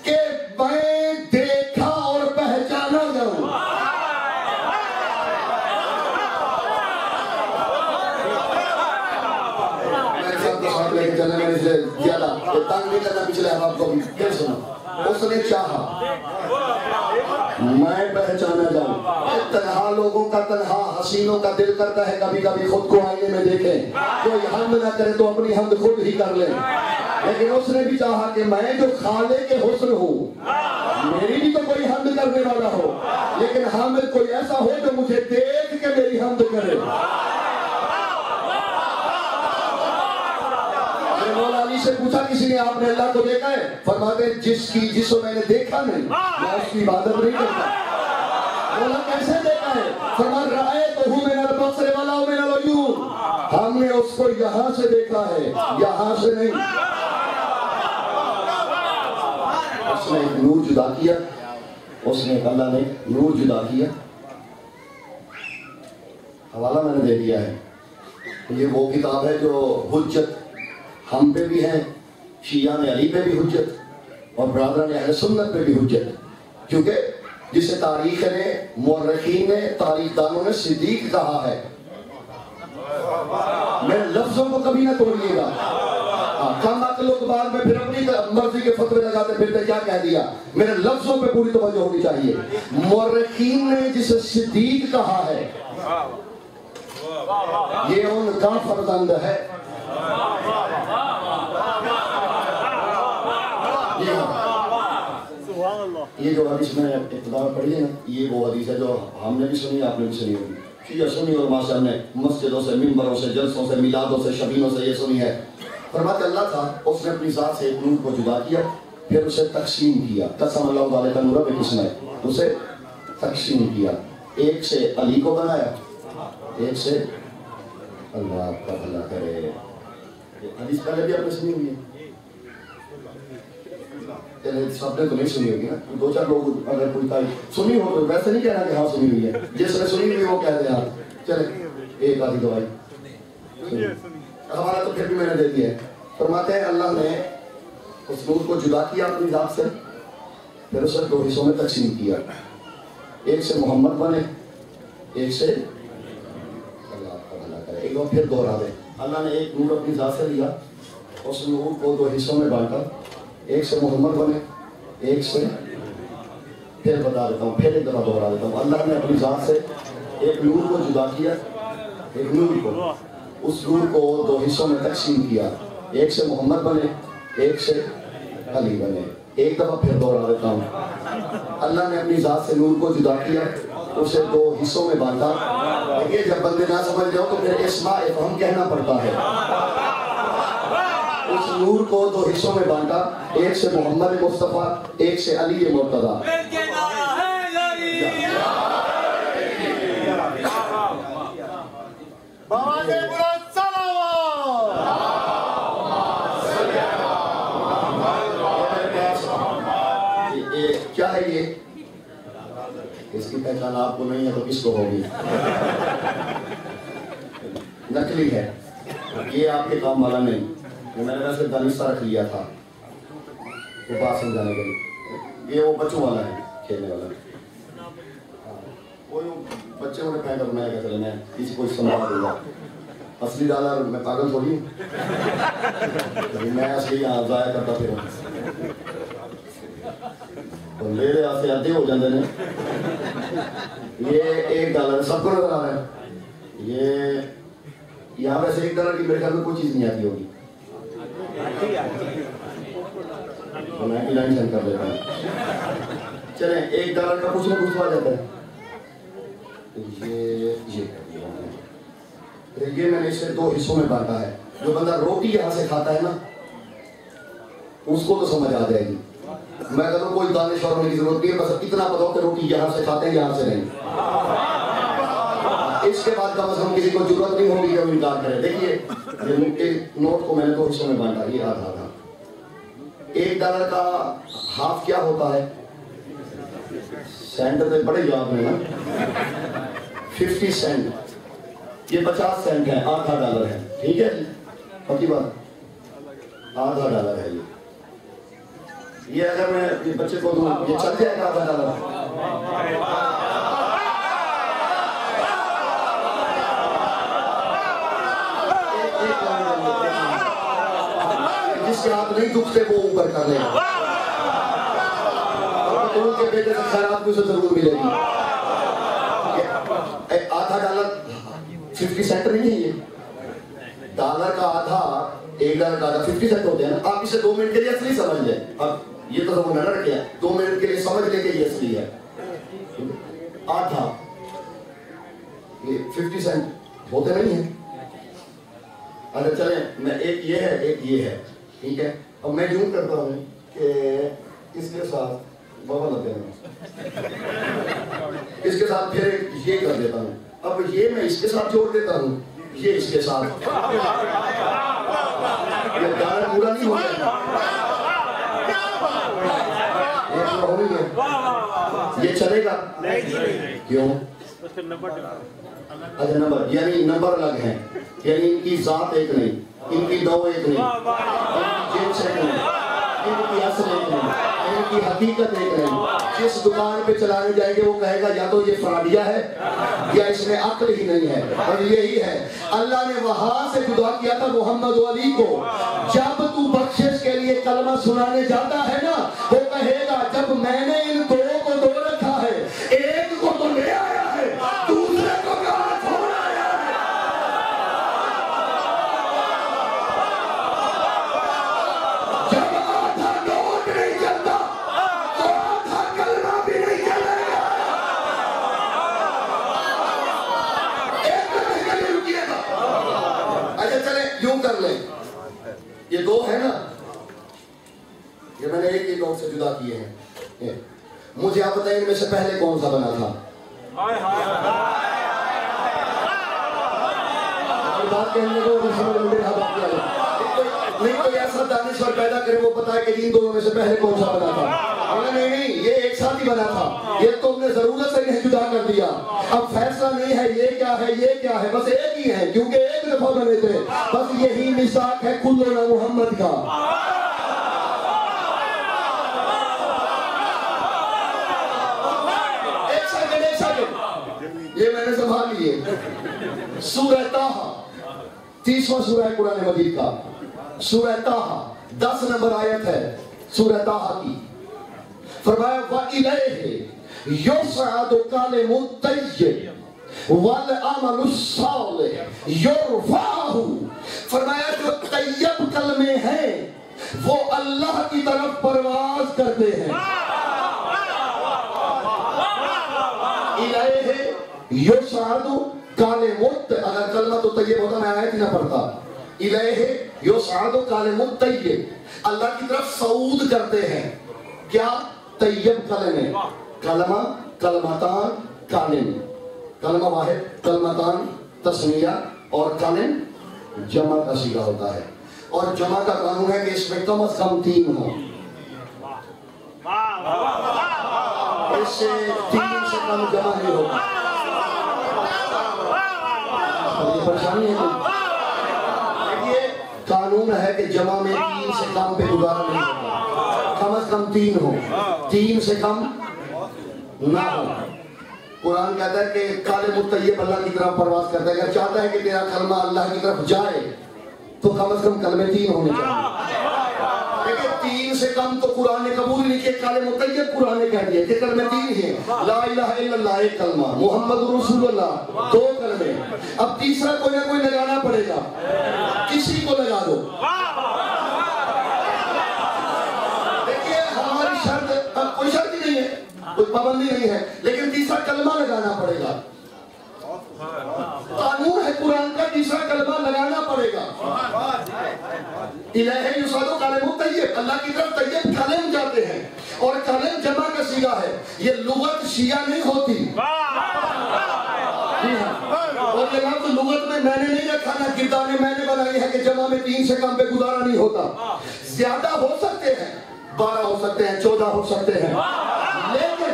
[SPEAKER 1] کہ میں دیکھا اور پہچانا جاؤں. میں سب کو ساتھ لے کے چلنے میں سے زیادہ تنگ نہیں کرنا پچھلے احباب کو بھی. پھر سنو، اس نے چاہا میں پہچانا جاؤں. تنہا لوگوں کا، تنہا حسینوں کا دل کرتا ہے کبھی کبھی خود کو آئینے میں دیکھیں، کوئی حمد نہ کرے تو اپنی حمد خود ہی کر لیں. لیکن اس نے بھی چاہا کہ میں جو خالق کے حسن ہوں، میری بھی تو کوئی حمد کرنے والا ہو، لیکن حامد کوئی ایسا ہو جو مجھے دیکھ کے میری حمد کرے. مولا علی سے پوچھا کسی نے آپ نے اللہ کو دیکھا ہے؟ فرماتے جس کو میں نے دیکھا نہیں میں اس کی عبادت نہیں کرتا. مولا کیسے دیکھا ہے؟ فرمان رأیتہ من البصر ولا من العیون، ہم نے اس کو یہاں سے دیکھا ہے، یہاں سے نہیں. اس نے ایک نور جدا کیا، اس نے اللہ نے نور جدا کیا. حوالہ میں نے دے دیا ہے. یہ وہ کتاب ہے جو حجت ہم پہ بھی ہے، شیعہ علی پہ بھی حجت اور برادران اہل سنت پہ بھی حجت. کیونکہ جسے تاریخ نے، مورخین نے، تاریخ دانوں نے صدیق کہا ہے. میرے لفظوں کو کبھی نہ توڑیے گا. کم عقل لوگ بعد میں پھر اپنی مرضی کے فتوے لگاتے پھرتے کیا کہہ دیا. میرے لفظوں پہ پوری توجہ ہونی چاہیے. مورخین نے جسے صدیق کہا ہے یہ ان کا فرزند ہے. یہ جو حدیث میں ابتدا میں پڑھی ہے نا، یہ وہ حدیث ہے جو ہم نے بھی سنی، آپ نے بھی سنی ہوگی. شیعہ سنی اور ماں سے ہم نے مسجدوں سے، منبروں سے، جلسوں سے، میلادوں سے، شبینوں سے یہ سنی ہے. فرماتے اللہ تھا اس نے اپنی ذات سے ایک نور کو جدا کیا، پھر اسے تقسیم کیا. قسم اللہ تعالیٰ کا نور پہ کس نے اسے تقسیم کیا. ایک سے علی کو بنایا، ایک سے اللہ آپ کا بھلا کرے. حدیث پہلے بھی آپ نے سنی ہوئی ہے، سب نے تو نہیں سنی ہوگی نا. دو چار لوگ اگر کوئی سنی ہو تو ویسے نہیں کہنا کہ ہاں سنی ہوئی ہے. جس نے سنی ہوئی وہ کہہ دیں آپ چلے ایک آدھی دوائی ہمارا تو پھر بھی میں نے دے دیا ہے. فرماتے ہیں اللہ نے اس نور کو جدا کیا اپنی ذات سے، پھر اسے دو حصوں میں تقسیم کیا. ایک سے محمد بنے، ایک سے اللہ آپ کا بھلا کرے. ایک بار پھر دوہرا دیں. اللہ نے ایک نور اپنی ذات سے لیا، اس نور کو دو حصوں میں بانٹا. ایک سے محمد بنے، ایک سے پھر بتا دیتا ہوں، پھر ایک دفعہ دوہرا دیتا ہوں. اللہ نے اپنی ذات سے ایک نور کو جدا کیا، ایک نور کو، اس نور کو دو حصوں میں تقسیم کیا، ایک سے محمد بنے، ایک سے علی بنے۔ ایک دفعہ پھر دوہرا دیتا ہوں، اللہ نے اپنی ذات سے نور کو جدا کیا، اسے دو حصوں میں بانٹا۔ یہ جب بندے نہ سمجھ جاؤ تو پھر اسماء افہام کہنا پڑتا ہے۔ اس نور کو دو حصوں میں بانٹا، ایک سے محمد مصطفیٰ، ایک سے علی مرتضیٰ۔ کیا ہے یہ؟ اس کی پہچان آپ کو نہیں ہے تو کس کو ہوگی؟ نقلی ہے، یہ آپ کے کام والا نہیں۔ میں نے ویسے دانستہ رکھ لیا تھا وہ بات سمجھانے کے لیے، یہ وہ بچوں والا ہے، کھیلنے والا ہے۔ وہ بچے ہونے پہن کر میں کہا چلے میں کسی کو استعمال دوں گا، اصلی ڈالر میں پاگل تھوڑی ہوں، میں اصلی یہاں ضائع کرتا پھر میرے آسے آدھے ہو جاندے نے۔ یہ $1 سب کو نظر آ رہا ہے، یہ یہاں ویسے $1 کی میرے خیال میں کوئی چیز نہیں آتی ہوگی، تو میں الائن سینڈ کر دیتا ہوں۔ چلیں $1 کا کچھ نہ کچھ آ جاتا ہے، یہ میں نے اسے دو حصوں میں بانٹا ہے۔ جو بندہ روٹی یہاں سے کھاتا ہے نا اس کو تو سمجھ آ جائے گی۔ میں کہتا ہوں کوئی دانشور ہونے کی ضرورت نہیں ہے، بس اتنا پتا ہو کہ روٹی یہاں سے کھاتے ہیں یہاں سے نہیں۔ اس کے بعد کم از کم کسی کو ضرورت نہیں ہوگی کہ وہ انکار کرے۔ دیکھیے نوٹ کو میں نے دو حصوں میں بانٹا، یہ آدھا تھا۔ $1 کا ہاف کیا ہوتا ہے؟ سینٹ تو بڑے یاد میں نا، 50 سینٹ، یہ 50 سینٹ ہے، $1/2 ہے، ٹھیک ہے جی، پکی بات، $1/2 ہے یہ اگر میں بچے کو دوں یہ چل جائے گا $1/2۔ جس کے ہاتھ نہیں دکھتے وہ اوپر کر لے گا، ان کے بیٹے سے خیرات بھی اسے ضرور ملے گی۔ $1/2 50 سینٹ نہیں ہے، یہ ڈالر کا آدھا $1 کا آدھا 50 سینٹ ہوتے ہیں نا۔ آپ اسے 2 منٹ کے لیے اصلی سمجھ لیں، اب یہ تو وہ نہ رکھے 2 منٹ کے لیے سمجھ لیں کہ یہ اصلی ہے۔ آدھا یہ 50 سینٹ ہوتے نہیں ہیں۔ اچھا چلیں میں ایک یہ ہے ایک یہ ہے، ٹھیک ہے۔ اب میں یوں کرتا ہوں کہ اس کے ساتھ بابا لگ گیا، اس کے ساتھ پھر یہ کر دیتا ہوں، اب یہ میں اس کے ساتھ جوڑ دیتا ہوں، یہ اس کے ساتھ، یہ ڈالر پورا نہیں ہو جائے گا، یہ چلے گا کیوں؟ اچھا نمبر، یعنی نمبر الگ ہیں، یعنی ان کی ذات ایک نہیں، ان کی دو ایک نہیں، ان کی جنس ایک نہیں، ان کی اصل ایک نہیں، ان کی حقیقت ایک نہیں۔ جس دکان پہ چلانے جائیں گے وہ کہے گا یا تو یہ فراڈیہ ہے یا اس میں عقل ہی نہیں ہے، اور یہی ہے۔ اللہ نے وہاں سے جدا کیا تھا محمد و علی کو، جب تو بخشش کے لیے کلمہ سنانے جاتا ہے نا وہ کہے گا جب میں نے ان دو کو دو رکھا ہے، ایک کو تو لے آیا ہے، دوسرے کو کہاں چھوڑ آیا ہے۔ جب آدھا نوٹ نہیں چلتا تو آدھا کلمہ بھی نہیں چلے گا۔ ایک منٹ کے لیے رکیے گا۔ اچھا چلیں یوں کر لیں، یہ دو ہے نا، یہ میں نے ایک ہی نوٹ سے جدا کیے ہیں۔ مجھے آپ بتائیں ان میں سے پہلے کون سا بنا تھا؟ بات کہنے کو نہیں کوئی ایسا دانشور پیدا کرے وہ بتائے کہ ان دونوں میں سے پہلے کون سا بنا تھا۔ نہیں یہ ایک ساتھ ہی بنا تھا، یہ تم نے ضرورت سے نہیں جدا کر دیا۔ اب فیصلہ نہیں ہے یہ کیا ہے یہ کیا ہے، بس ایک ہی ہے کیونکہ ایک دفعہ بنے تھے، بس یہی میثاق ہے کلنا محمد کا۔ یہ میں نے سنبھال لیے۔ سورہ طٰہٰ 30واں سورہ قرآن مجید کا، سورہ طٰہٰ 10 نمبر آیت ہے سورہ طٰہٰ کی۔ فرمایا وَإِلَيْهِ يُصْعَدُ كَلِمُ الطَّيِّبِ والعمل الصالح یرفعہ، فرمایا جو طیب کلمے ہیں وہ اللہ کی طرف پرواز کرتے ہیں. الیہ یصعد کلمۃ، اگر کلمہ تو طیب ہوتا میں آیت ہی نہ پڑھتا. الیہ یصعد کلمۃ طیب، اللہ کی طرف صعود کرتے ہیں کیا؟ طیب کلمے. کلمہ، کلمتان، کالم، کلمہ واحد، کلمتان تسنیہ، اور کالم جمع کا صیغہ ہوتا ہے. اور جمع کا قانون ہے کہ اس میں کم از کم 3 ہوں. اس سے 3 سے کم جمع نہیں ہوگا. یہ پریشانی ہے. یہ قانون ہے کہ جمع میں 3 سے کم پہ گزارا نہیں ہوگا. کم از کم 3 ہو، 3 سے کم نہ ہو. قرآن کہتا ہے کہ کالم الطیب اللہ کی طرف پرواز کرتا ہے. اگر چاہتا ہے کہ تیرا کلمہ اللہ کی طرف جائے تو کم از کم کلمے 3 ہونے چاہیے. لیکن 3 سے کم تو قرآن نے قبول نہیں کیا. کالم الطیب قرآن نے کہہ دیا کہ کلمے 3 ہیں. لا الہ الا اللہ ایک کلمہ، محمد رسول اللہ 2 کلمے. اب تیسرا کوئی نہ کوئی لگانا پڑے گا. کسی کو لگا دو. دیکھیے ہماری شرط کوئی شرط ہی نہیں ہے، کوئی پابندی نہیں ہے، لیکن تیسرا کلمہ لگانا پڑے گا. قانون ہے قرآن کا، تیسرا کلمہ لگانا پڑے گا. الہ یصعد کلمۃ طیب، اللہ کی طرف طیب کلم جاتے ہیں. اور کلم جمع کا صیغہ ہے. یہ لغت شیعہ نہیں ہوتی. اور یہ لفظ لغت میں نے نہیں رکھا، نہ کردار نے میں نے بنائی ہے کہ جمع میں 3 سے کم پہ گزارا نہیں ہوتا. زیادہ ہو سکتے ہیں، 12 ہو سکتے ہیں، 14 ہو سکتے ہیں، لیکن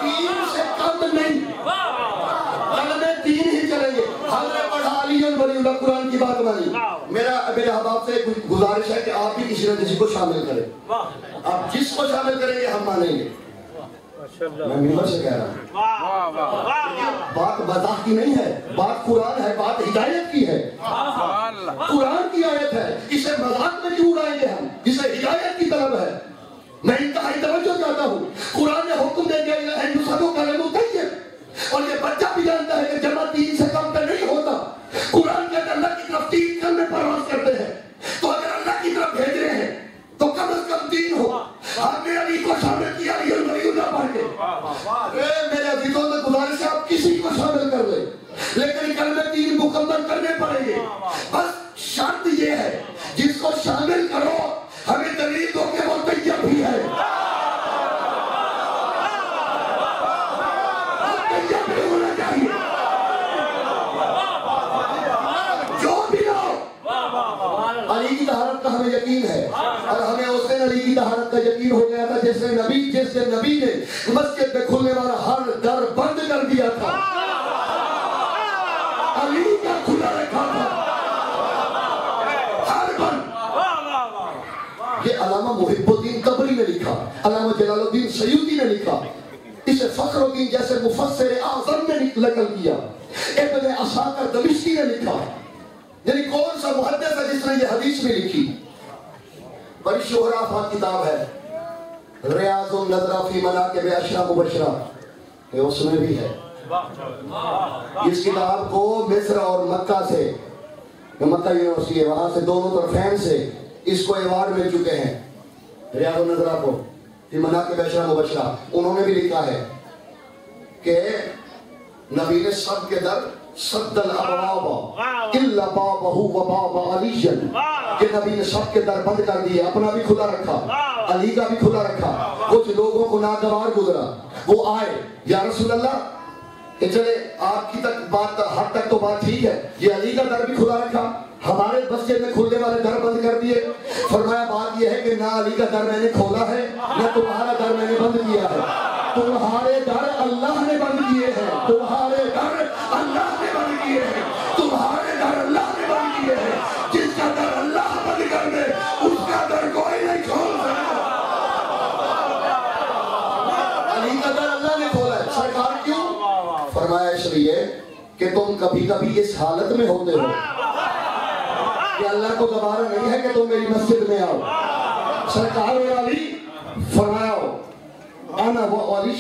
[SPEAKER 1] 3 سے کم نہیں. کلمے 3 ہی چلیں گے. حضرت پڑھا علی ولی اللہ قرآن کی بات مانی. میرا احباب سے گزارش ہے کہ آپ بھی کسی نہ کسی کو شامل کریں. آپ جس کو شامل کریں گے ہم مانیں گے. میں ممبر سے کہہ رہا ہوں، بات مزاح کی نہیں ہے، بات قرآن ہے، بات ہدایت کی ہے. قرآن کی آیت ہے، اسے مذاق میں کیوں اڑائیں گے ہم؟ اسے ہدایت کی طلب ہے. میں انتہائی توجہ چاہتا ہوں. قرآن نے حکم دے دیا الہ یصعد کلمۃ طیب، اور یہ بچہ بھی جانتا ہے کہ جمع 3 سے کم پہ نہیں ہوتا. قرآن کے اللہ کی طرف 3 کلمے پرواز کرتے ہیں. تو اگر اللہ کی طرف بھیج رہے ہیں تو کم از کم 3 ہو. آپ نے علی کو شامل کیا، علی ولی اللہ پڑھ کے. میرے عزیزوں میں گزارش ہے آپ کسی کو شامل کر لیں، لیکن کلمے 3 مکمل کرنے پڑیں گے. بس شرط یہ ہے جس کو شامل کرو ہمیں دلیل دو کہ وہ طیب بھی ہے. طیب بھی ہونا چاہیے. جو بھی ہو، علی کی طہارت کا ہمیں یقین ہے، اور ہمیں اس دن علی کی طہارت کا یقین ہو گیا تھا جس دن نبی نے مسجد میں کھلنے والا ہر در بند کر دیا تھا، علی کا کھلا رکھا تھا ہر بند. یہ علامہ محب الدین طبری نے لکھا، علامہ جلال الدین سیوطی نے لکھا، اسے فخر الدین جیسے مفسر اعظم نے نقل کیا، ابن عساکر دمشقی نے لکھا. یعنی کون سا محدث ہے جس نے یہ حدیث بھی لکھی؟ بڑی شہرہ افات کتاب ہے، ریاض النظرہ فی مناقب عشرہ مبشرہ، یہ اس میں بھی ہے. اس کتاب کو مصر اور مکہ سے، مکہ یونیورسٹی ہے وہاں سے دونوں طرفین سے اس کو ایوارڈ مل چکے ہیں. ریاض النظرہ کو فی مناقب عشرہ مبشرہ انہوں نے بھی لکھا ہے کہ نبی نے سب کے در صد الابواب الا بابہ و باب علی، کہ نبی نے سب کے در بند کر دیے، اپنا بھی کھلا رکھا، علی کا بھی کھلا رکھا. کچھ لوگوں کو ناگوار گزرا، وہ آئے یا رسول اللہ کہ چلے آپ کی تک بات حد تک تو بات ٹھیک ہے، یہ علی کا در بھی کھلا رکھا، ہمارے مسجد میں کھلنے والے در بند کر دیے. فرمایا بات یہ ہے کہ نہ علی کا در میں نے کھولا ہے، نہ تمہارا در میں نے بند کیا ہے. تمہارے در اللہ نے بند کیے ہیں، تمہارے در اللہ نے بند کیے ہیں، تمہارے در اللہ نے بند کیے ہیں. جس کا در اللہ بند کر دے اس کا در کوئی نہیں کھول سکتا. علی کا در اللہ نے کھولا ہے. سرکار کیوں؟ فرمایا اس لیے کہ تم کبھی کبھی اس حالت میں ہوتے ہو کہ اللہ کو دوبارہ نہیں ہے کہ تم میری مسجد میں آؤ. سرکار اور علی فرمایا انا و علی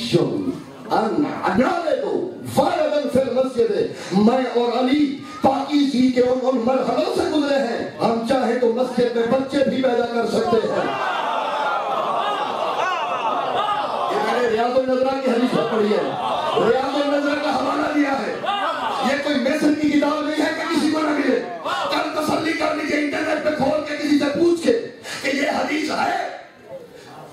[SPEAKER 1] ان ڈالے دو فارغن فی المسجد، میں اور علی پاکیزگی کے ان مرحلوں سے گزرے ہیں، ہم چاہیں تو مسجد میں بچے بھی پیدا کر سکتے ہیں۔ یہ میں نے ریاض النظرہ کی حدیث پڑھی ہے، ریاض النظرہ کا حوالہ دیا ہے، یہ کوئی میسن کی کتاب نہیں ہے کہ کسی کو نہ ملے، کل تسلی کر لیجیے انٹرنیٹ پہ کھول کے کسی سے پوچھ کے کہ یہ حدیث ہے،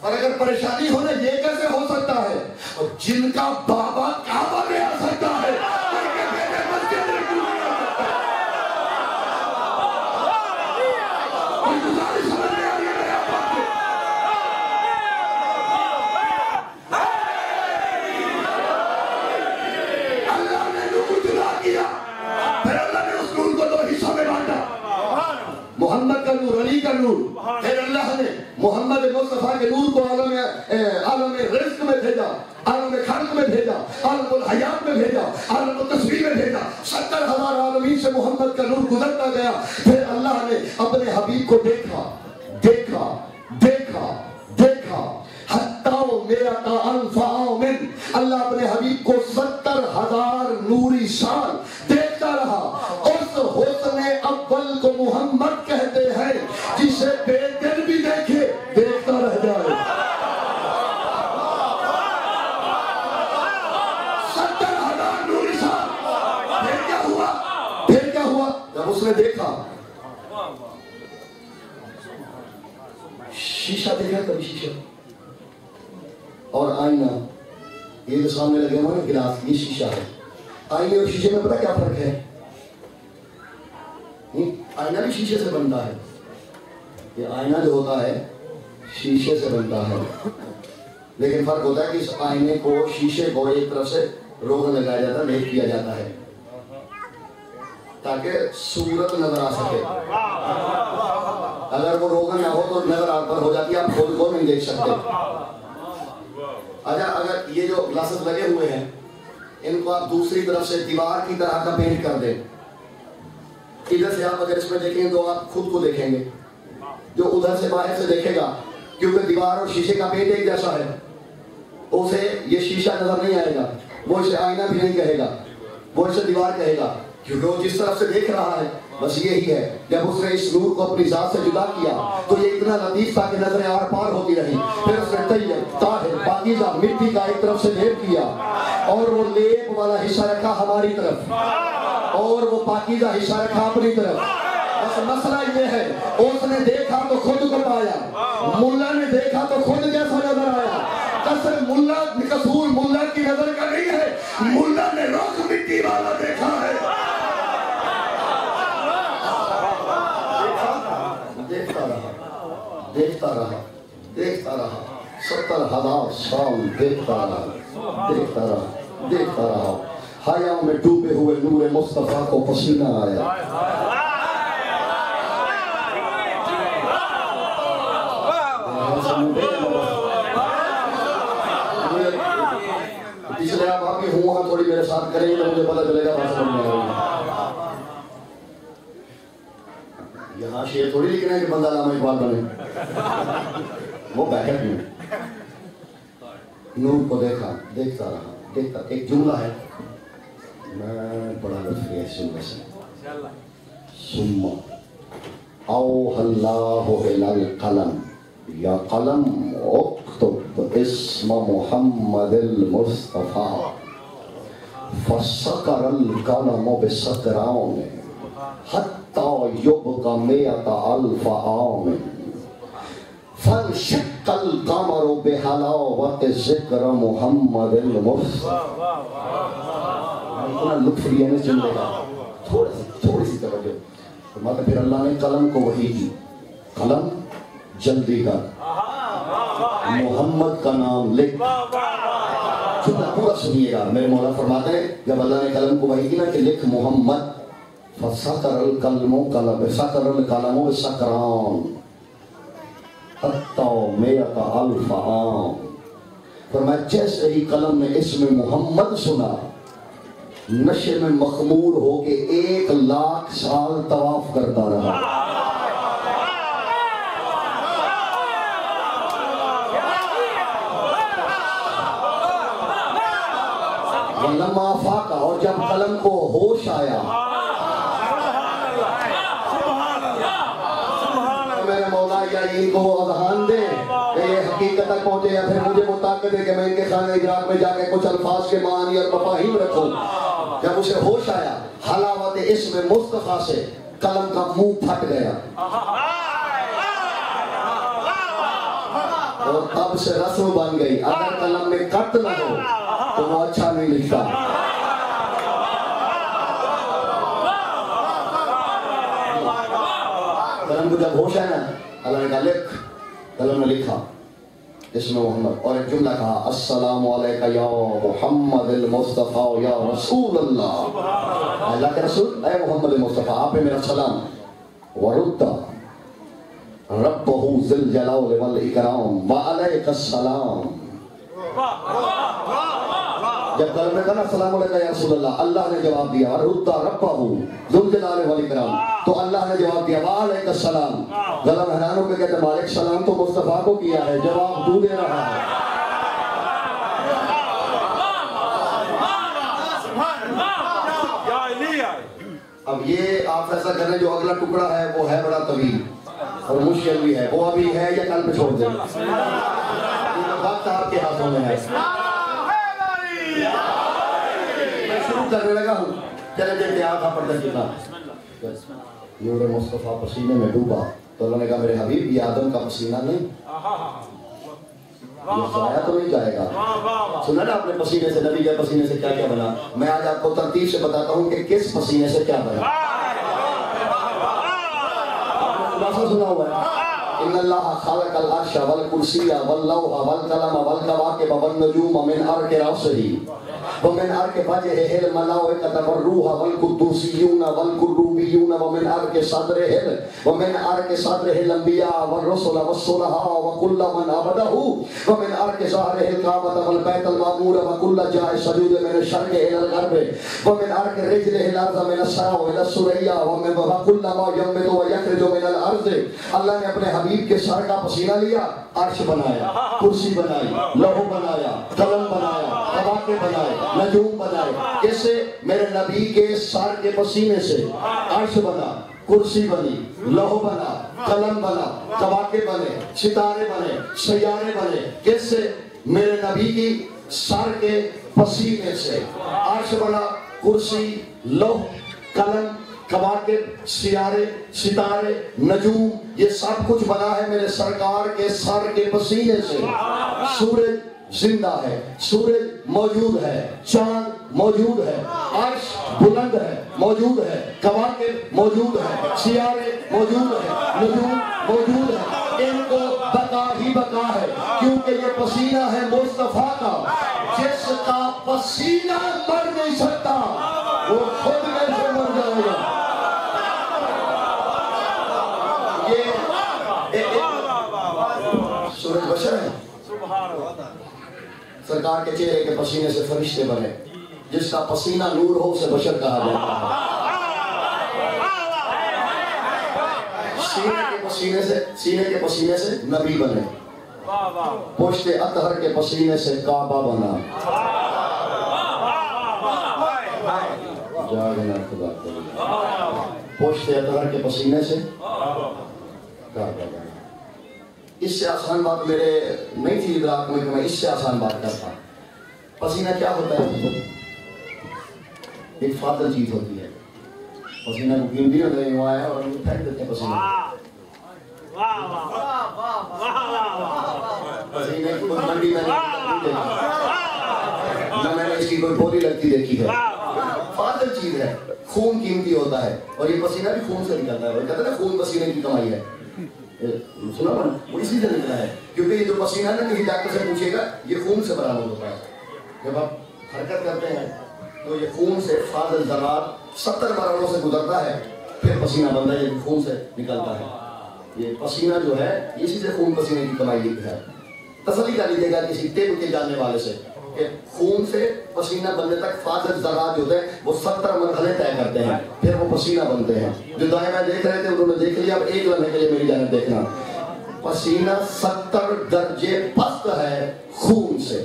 [SPEAKER 1] اور اگر پریشانی ہونے یہ کیسے ہو سکتا ہے، اور جن کا بابا کعبہ میں آ سکتا ہے ان کے بیٹے مسجد میں کیوں نہیں آ سکتا؟ کوئی گزارش سمجھ میں آ رہی ہے میرے آپ کو؟ اللہ نے نور جدا کیا، پھر اللہ نے اس نور کو دو حصوں میں بانٹا، محمد کا نور، علی کا نور، پھر اللہ نے محمد مصطفیٰ کے نور کو عالم رزق میں بھیجا، عالم خلق میں بھیجا، عالم الحیات میں بھیجا، عالم التصویر میں بھیجا، 70,000 عالمین سے محمد کا نور گزرتا گیا، پھر اللہ نے اپنے حبیب کو دیکھا دیکھا دیکھا دیکھا، حتیٰ میرا من، اللہ اپنے حبیب کو 70,000 نوری سال دیکھتا رہا۔ اس حسن اول کو محمد کہتے ہیں جسے بے دل بھی دیکھے دیکھتا رہ جائے۔ 70,000 نوری سال، پھر کیا ہوا؟ پھر کیا ہوا؟ جب اس نے دیکھا، شیشہ دیکھا، کبھی شیشہ اور آئینہ، یہ جو سامنے لگے ہوئے گلاس، یہ شیشہ ہے۔ آئینے اور شیشے میں پتہ کیا فرق ہے؟ آئینہ بھی شیشے سے بنتا ہے، یہ آئینہ جو ہوتا ہے شیشے سے بنتا ہے، لیکن فرق ہوتا ہے کہ اس آئینے کو، شیشے کو ایک طرف سے روغن لگایا جاتا ہے، لیپ کیا جاتا ہے تاکہ صورت نظر آ سکے۔ اگر وہ روغن نہ ہو تو نظر آ پر ہو جاتی ہے، آپ خود کو نہیں دیکھ سکتے۔ اچھا، اگر یہ جو گلاسز لگے ہوئے ہیں ان کو آپ دوسری طرف سے دیوار کی طرح کا پینٹ کر دیں، ادھر سے آپ اگر اس میں دیکھیں تو آپ خود کو دیکھیں گے، جو ادھر سے باہر سے دیکھے گا، کیونکہ دیوار اور شیشے کا پینٹ ایک جیسا ہے، اسے یہ شیشہ نظر نہیں آئے گا، وہ اسے آئینہ بھی نہیں کہے گا، وہ اسے دیوار کہے گا، کیونکہ وہ جس طرف سے دیکھ رہا ہے بس یہی ہے۔ جب اس نے اس نور کو اپنی ذات سے جدا کیا تو یہ اتنا لطیف تھا کہ نظریں آر پار ہوتی رہی۔ پھر اس نے طیب، طاہر، پاکیزہ مٹی کا ایک طرف سے لیپ کیا، اور وہ لیپ والا حصہ رکھا ہماری طرف، اور وہ پاکیزہ حصہ رکھا اپنی طرف۔ بس مسئلہ یہ ہے، اس نے دیکھا تو خود کو پایا، ملا نے دیکھا تو خود جیسا نظر آیا۔ قصر ملا، قصور ملا کی نظر کا نہیں ہے، ملا نے رخ مٹی والا دیکھا ہے۔ دیکھتا رہا دیکھتا رہا 70,000 سال دیکھتا رہا دیکھتا رہا دیکھتا رہا۔ حیا میں ڈوبے ہوئے نور مصطفیٰ کو پسینہ آیا۔ اس لیے آپ آگے ہوں تھوڑی میرے ساتھ کریں گے، مجھے پتہ چلے گا بات سمجھ میں آئے گی۔ یہاں شعر تھوڑی لکھنا ہے کہ بندہ علامہ اقبال بنے، وہ بیٹھک میں نور کو دیکھا، دیکھتا رہا دیکھتا۔ ایک جملہ ہے، میں بڑا لطف لیا اس جملے سے، ثم اوحى الله الى القلم یا قلم اکتب اسم محمد المصطفى فسکر القلم بسکران حتی یبقى 100,000 عام فانشق القمر بحلاوت ذکر محمد المصطفى۔ اتنا لطف لیا نے جملے کا، تھوڑی سی توجہ۔ فرماتا پھر اللہ نے قلم کو وحی کی، قلم جلدی کر، محمد کا نام لکھ۔ جملہ پورا سنیے گا، میرے مولا فرماتے ہیں جب اللہ نے قلم کو وحی کی نا کہ لکھ محمد، فسکر القلم بسکران حتی 100,000 عام۔ فرمایا جیسے ہی قلم نے اسم محمد سنا، نشے میں مخمور ہو کے 1,00,000 سال طواف کرتا رہا۔ جب قلم کو ہوش آیا میرے مولا یا ان کو اذہان دے کہ یہ حقیقت تک پہنچے یا پھر مجھے طاقت ہے کہ میں ان کے خانہ ادراک میں جا کے کچھ الفاظ کے معانی اور مفاہیم رکھوں. جب اسے ہوش آیا حلاوت اسم مصطفیٰ سے قلم کا منہ پھٹ گیا اور تب سے رسم بن گئی اگر قلم میں کٹ نہ ہو تو وہ اچھا نہیں لکھتا. قلم کو جب ہوش ہے نا اللہ نے کہا لکھ. قلم نے لکھا اسم محمد اور ایک جملہ کہا السلام علیکہ یا محمد المصطفیٰ یا رسول اللہ. اللہ کے رسول اے محمد المصطفیٰ آپ پہ میرا سلام. ورد ربہ ذل جلال والاکرام وعلیک السلام. جب قلم نے کہا السلام علیکہ یا رسول اللہ اللہ نے جواب دیا ورد ربہ ذل جلال والاکرام تو اللہ نے جواب دیا وعلیک السلام. قلم حیران ہو کے کہتے مالک سلام تو مصطفیٰ کو کیا ہے جواب تو دے رہا ہے. اب یہ آپ ایسا کریں جو اگلا ٹکڑا ہے وہ ہے بڑا طویل اور مشکل بھی ہے وہ ابھی ہے یا کل پہ چھوڑ دیں وقت آپ کے ہاتھوں میں ہے. میں شروع کرنے لگا ہوں چلے دیکھتے آپ کا پردہ کتنا نور مصطفیٰ پسینے میں ڈوبا تو اللہ نے کہا میرے حبیب یہ آدم کا پسینہ نہیں یہ ضائع تو نہیں جائے گا. سنا نا اپنے پسینے سے نبی کے پسینے سے کیا کیا بنا. میں آج آپ کو ترتیب سے بتاتا ہوں کہ کس پسینے سے کیا بنا. خلاصہ سنا ہوا ہے ان اللہ خلق العرش والکرسی واللوح والقلم والکواکب والنجوم من ارک راسه ومن ارک وجهه الملائکۃ والروح والقدوسیون والکروبیون ومن ارک صدره ومن ارک صدره الانبیاء والرسل والصلحاء وكل من عبده ومن ارک ظهره الکعبۃ والبیت المعمور وكل جاء سجود من الشرق الى الغرب ومن ارک رجله الارض من السماء الى الثريا ومن وكل ما ينبت ويخرج من الارض. اللہ نے اپنے حبیب کے سر کا پسینہ لیا عرش بنایا کرسی بنائی لوح بنایا قلم بنایا کواکب بنائے نجوم بنائے. کیسے میرے نبی کے سر کے پسینے سے عرش بنا کرسی بنی لوح بنا قلم بنا کواکب بنے ستارے بنے سیارے بنے. کیسے میرے نبی کی سر کے پسینے سے عرش بنا کرسی لوح قلم کواکب سیارے ستارے نجوم یہ سب کچھ بنا ہے میرے سرکار کے سر کے پسینے سے. سورج زندہ ہے سورج موجود ہے چاند موجود ہے عرش بلند ہے موجود ہے کواکب موجود ہے سیارے موجود ہے نجوم موجود ہے. ان کو بقا ہی بقا ہے کیونکہ یہ پسینہ ہے مصطفیٰ کا. جس کا پسینہ مر نہیں سکتا وہ خود میں سے مر جائے گا. سورج بشر ہے سرکار کے چہرے کے پسینے سے فرشتے بنے. جس کا پسینہ نور ہو اسے بشر کہا جاتا ہے. سینے کے پسینے سے نبی بنے. پشت اطہر کے پسینے سے کعبہ بنا. جاگنا خدا پشت اطہر کے پسینے سے کعبہ بنا. اس سے آسان بات میرے نہیں تھی ادراک میں کہ میں اس سے آسان بات کرتا. پسینہ کیا ہوتا ہے؟ ایک فاضل چیز ہوتی ہے. پسینہ کو قیمتی ہوتا ہے وہاں ہے اور ہم پھینک دیتے ہیں پسینہ. پسینے کی کوئی منڈی میں نہیں دیکھی نہ میں نے اس کی کوئی بولی لگتی دیکھی ہے. فاضل چیز ہے. خون قیمتی ہوتا ہے اور یہ پسینہ بھی خون سے نکلتا ہے. وہ کہتے ہیں خون پسینے کی کمائی ہے. سنا نا وہ اسی سے نکلا ہے کیونکہ یہ جو پسینہ نا کسی ڈاکٹر سے پوچھے گا یہ خون سے برآمد ہوتا ہے. جب آپ حرکت کرتے ہیں تو یہ خون سے فاضل ذرات 70 مرحلوں سے گزرتا ہے پھر پسینہ بنتا ہے. یہ خون سے نکلتا ہے. یہ پسینہ جو ہے اسی سے خون پسینے کی کمائی ہے. تسلی کر لیجیے گا کسی طب کے جاننے والے سے کہ خون سے پسینہ بننے تک فاضل ذرات جو ہوتے ہیں وہ 70 مرحلے طے کرتے ہیں پھر وہ پسینہ بنتے ہیں. جو دائیں میں دیکھ رہے تھے انہوں نے دیکھ لیا. اب ایک لمحے کے لیے میری جانب دیکھنا. پسینہ 70 درجے پست ہے خون سے.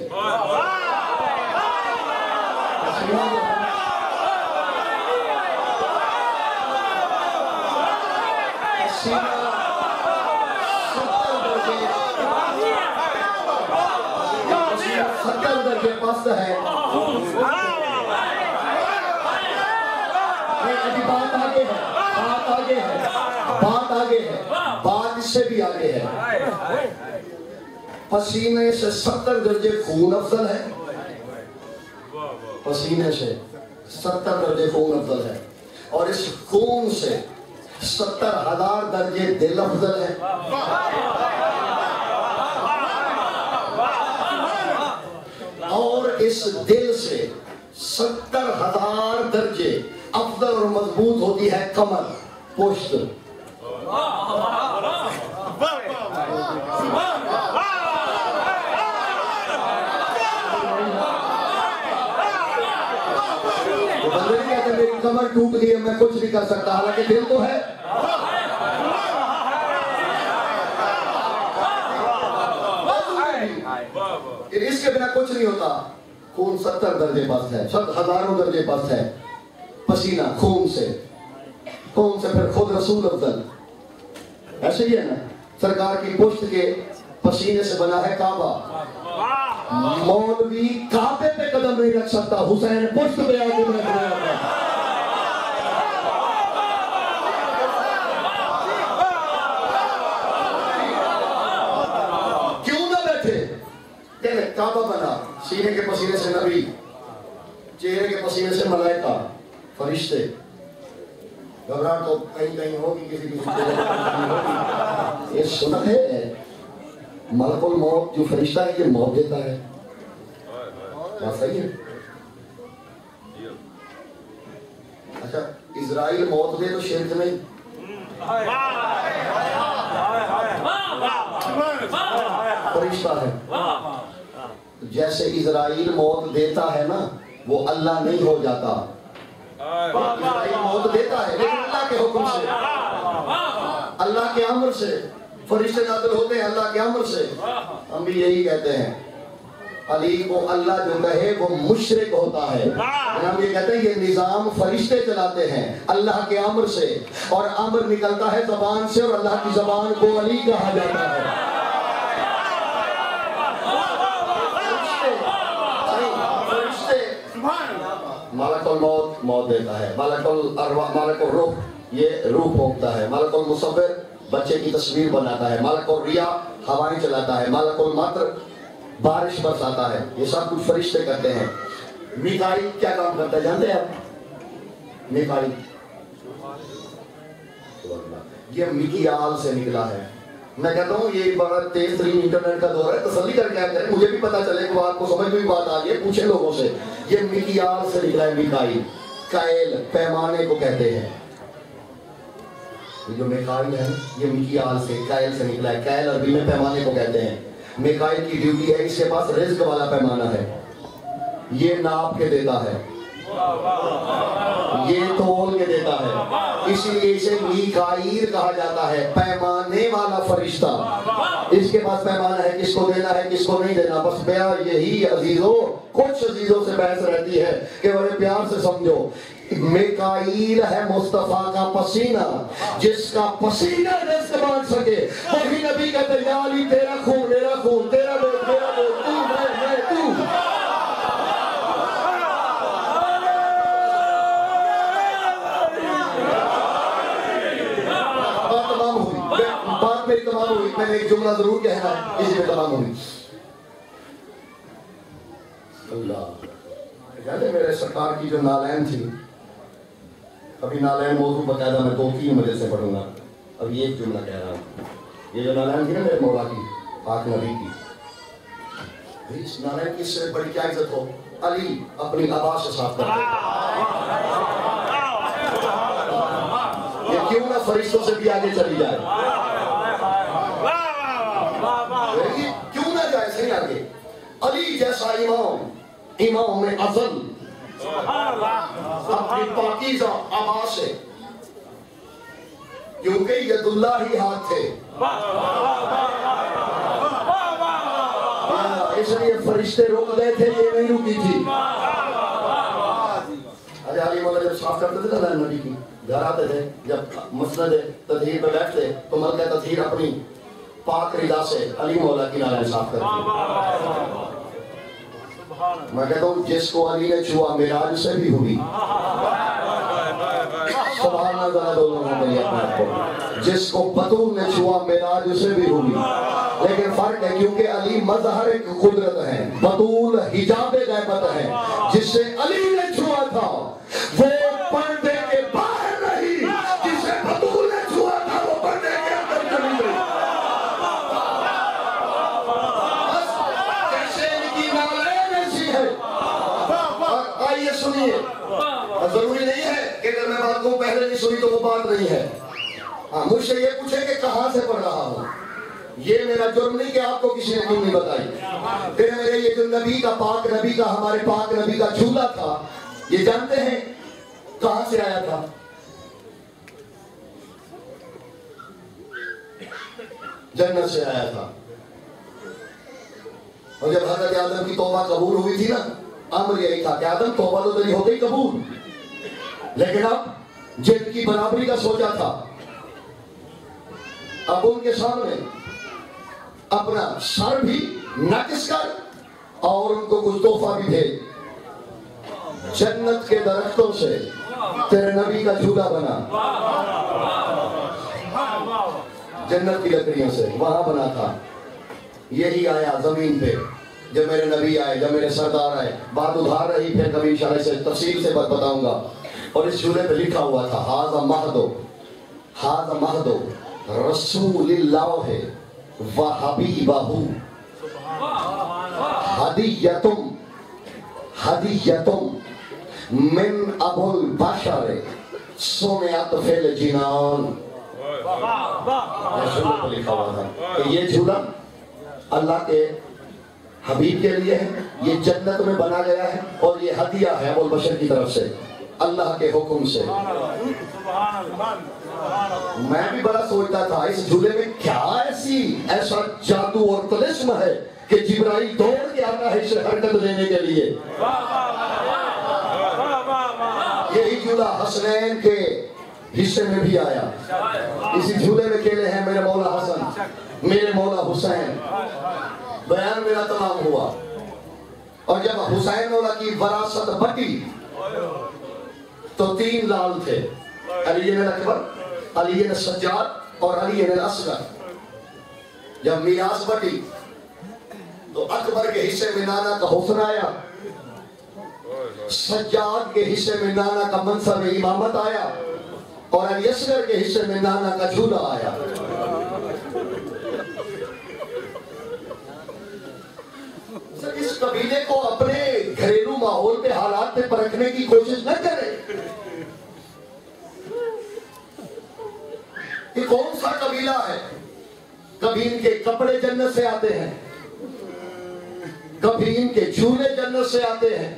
[SPEAKER 1] پسینہ 70 درجے پست ہے. بات آگے ہے, بات آگے ہے, بات آگے ہے, بات اس سے بھی آگے ہے. پسینے سے 70 درجے خون افضل ہے. پسینے سے 70 درجے خون افضل ہے, اور اس خون سے 70,000 درجے دل افضل ہے. اور اس دل سے 70,000 درجے افضل اور مضبوط ہوتی ہے کمر, پشت. بندے نہیں کہتے میری کمر ٹوٹ گئی ہے میں کچھ نہیں کر سکتا, حالانکہ دل تو ہے. اس کے بنا کچھ نہیں ہوتا. خون 70 درجے پست ہے, 100,000 درجے پست ہے. پسینہ خون سے, خون سے پھر خود رسول افضل. ایسے ہی ہے نا, سرکار کی پشت کے پسینے سے بنا ہے کعبہ. مولوی کعبے پہ قدم نہیں رکھ سکتا, حسین پشت پہ آ کے رکھ رہا تھا. کیوں نہ بیٹھے, کہنے کعبہ بنا, سینے کے پسینے سے نبی, چہرے کے پسینے سے ملائکہ, فرشتے. گھبراہٹ تو کہیں کہیں ہوگی, کسی کسی ہوگی. یہ سنا ہے ملک الموت جو فرشتہ ہے یہ موت دیتا ہے. بات صحیح ہے. اچھا اسرائیل موت دے تو شرک نہیں. فرشتہ ہے. جیسے اسرائیل موت دیتا ہے نا, وہ اللہ نہیں ہو جاتا. اسرائیل موت دیتا ہے لیکن اللہ کے حکم سے, اللہ کے امر سے. فرشتے نازل ہوتے ہیں اللہ کے امر سے. ہم بھی یہی کہتے ہیں, علی کو اللہ جو کہے وہ مشرک ہوتا ہے. ہم یہ کہتے ہیں یہ نظام فرشتے چلاتے ہیں اللہ کے امر سے, اور امر نکلتا ہے زبان سے, اور اللہ کی زبان کو علی کہا جاتا ہے. ملک الموت موت دیتا ہے, ملک الارواح, ملک الروح یہ روح پھونکتا ہے, ملک المصور بچے کی تصویر بناتا ہے, ملک الریاح ہوائیں چلاتا ہے, ملک المطر بارش برساتا ہے. یہ سب کچھ فرشتے کرتے ہیں. میکائیل کیا کام کرتا ہے جانتے ہیں آپ؟ میکائیل یہ میکیال سے نکلا ہے. میں کہتا ہوں یہ بڑا تیز ترین انٹرنیٹ کا دور ہے, تسلی کر کے کریں, مجھے بھی پتا چلے کہ آپ کو سمجھ میں بھی بات آ گئی, پوچھیں لوگوں سے. یہ میکیال سے نکلا ہے. میکائیل کائل پیمانے کو کہتے ہیں. یہ جو میکائیل ہے یہ میکیال سے, کائل سے نکلا ہے. کائل عربی میں پیمانے کو کہتے ہیں. میکائیل کی ڈیوٹی ہے, اس کے پاس رزق والا پیمانہ ہے, یہ ناپ کے دیتا ہے, یہ تول کے دیتا ہے. اس لیے اسے میکائیل کہا جاتا ہے, پیمانے والا فرشتہ. اس کے پاس پیمانہ ہے, کس کو دینا ہے کس کو نہیں دینا. بس بیا یہی عزیزوں, کچھ عزیزوں سے بحث رہتی ہے کہ بڑے پیار سے سمجھو. میکائیل ہے مصطفیٰ کا پسینہ, جس کا پسینہ رزق بانٹ سکے. وہی نبی کہتے ہیں یا علی تیرا خون میرا خون, تیرا لوگ میرا لوگ, تو میں تو. بات میری تمام ہوئی, میں نے ایک جملہ ضرور کہنا ہے, اسی میں تمام ہوئی. اللہ جانے میرے سرکار کی جو نالین تھی, ابھی نالین موضوع باقاعدہ میں 2-3 مجلس سے پڑھوں گا. ابھی ایک جملہ کہہ رہا ہوں. یہ جو نالین تھی نا میرے مولا کی, پاک نبی کی, اس نالین کی اس سے بڑی کیا عزت ہو, علی اپنی آواز سے صاف کرتے. یہ کیوں نہ فرشتوں سے بھی آگے چلی جائے, کیوں نہ جائے صحیح آگے. علی جیسا امام, امام افضل اپنی پاکیزہ آواز سے, کیونکہ ید اللہ ہی ہاتھ تھے, اس لیے فرشتے روک گئے تھے, یہ نہیں رکی تھی. علی مولا جب صاف کرتے تھے نا نبی کی، گھر آتے تھے جب مسند تطہیر پہ بیٹھتے تو ملکہ تطہیر اپنی پاک رضا سے علی مولا کی نالیں صاف کرتے. میں کہتا ہوں جس کو علی نے چھوا معراج سے بھی ہوئی. سبحان اللہ دونوں. جس کو بطول نے چھوا معراج سے بھی ہوئی. لیکن فرق ہے کیونکہ علی مظہر قدرت ہے، بطول حجاب غیبت ہے. جس سے علی نے چھوا تھا وہ پردے کے باہر نہیں، جسے بطول نے چھوا تھا وہ پردے کے اندر چلی گئی. آئیے سنیے، ضروری نہیں ہے کہ اگر میں بات کو پہلے نہیں سنی تو وہ بات نہیں ہے. ہاں مجھ سے یہ پوچھے کہ کہاں سے پڑھ رہا ہوں، یہ میرا جرم نہیں کہ آپ کو کسی نے کیوں نہیں بتائی. پھر میرے یہ جو نبی کا پاک نبی کا ہمارے پاک نبی کا جھولا تھا، یہ جانتے ہیں کہاں سے آیا تھا؟ جنت سے آیا تھا. اور جب حضرت آدم کی توبہ قبول ہوئی تھی نا، امر یہی تھا کہ آدم توبہ تو تیری ہو گئی قبول، لیکن اب جن کی برابری کا سوچا تھا، اب ان کے سامنے اپنا سر بھی نکس کر اور ان کو کچھ تحفہ بھی دے. جنت کے درختوں سے تیرے نبی کا جھولا بنا، جنت کی لکڑیوں سے وہاں بنا تھا. یہی آیا زمین پہ جب میرے نبی آئے، جب میرے سردار آئے. بات ادھار رہی، پھر کبھی انشاءاللہ سے تفصیل سے بتاؤں گا. اور اس جھولے پہ لکھا ہوا تھا ھذا مہدو رسول اللہ و حبیبہ ہدیتم من ابو البشر سمعت فی الجنان. لکھا ہوا تھا کہ یہ جھولا اللہ کے حبیب کے لیے ہے، یہ جنت میں بنا گیا ہے، اور یہ ہدیہ ہے ابو البشر کی طرف سے اللہ کے حکم سے. میں بھی بڑا سوچتا تھا اس جھولے میں کیا ایسا جادو اور طلسم ہے کہ جبرائیل دوڑ کے آتا ہے اسے حرکت لینے کے لیے. یہی جھولا حسنین کے حصے میں بھی آیا. اسی جھولے میں کھیلے ہیں میرے مولا حسن، میرے مولا حسین. بیان میرا تمام ہوا. اور جب حسین مولا کی وراثت بٹی تو 3 لال تھے، علی اکبر، علی سجاد اور علی اصغر. جب میراث بٹی تو اکبر کے حصے میں نانا کا حسن آیا، سجاد کے حصے میں نانا کا منصب امامت آیا، اور علی اصغر کے حصے میں نانا کا جھولا آیا. اس قبیلے کو اپنے گھریلو ماحول پہ حالات پہ پرکھنے کی کوشش نہ کرے. یہ کون سا قبیلہ ہے؟ کبھی ان کے کپڑے جنت سے آتے ہیں، کبھی ان کے جھولے جنت سے آتے ہیں.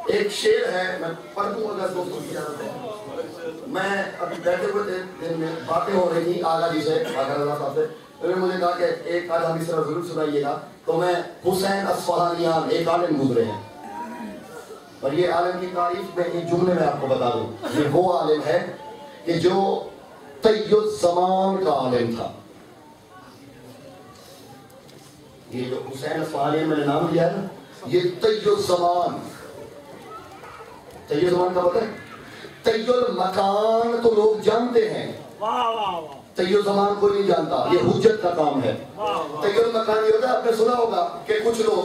[SPEAKER 1] ایک شعر ہے، میں پڑھ دوں اگر دوستوں کی اجازت ہے. میں ابھی بیٹھے ہوئے دن میں باتیں ہو رہی تھی آغا جی سے، آغا رضا صاحب سے. انہوں نے مجھے کہا کہ ایک آج ہم اس طرح ضرور سنائیے گا. تو میں حسین اصفہانیان ایک عالم گزرے ہیں، اور یہ عالم کی تعریف میں ایک جملے میں آپ کو بتا دوں. یہ وہ عالم ہے کہ جو طی الزمان کا عالم تھا. یہ جو حسین اصفہانیان میں نے نام لیا ہے نا، یہ طی الزمان. طی الزمان کا پتہ ہے؟ طی المکان تو لوگ جانتے ہیں، طی الزمان کوئی نہیں جانتا. یہ حجت کا کام ہے. طی المکان یہ ہوتا ہے، آپ نے سنا ہوگا کہ کچھ لوگ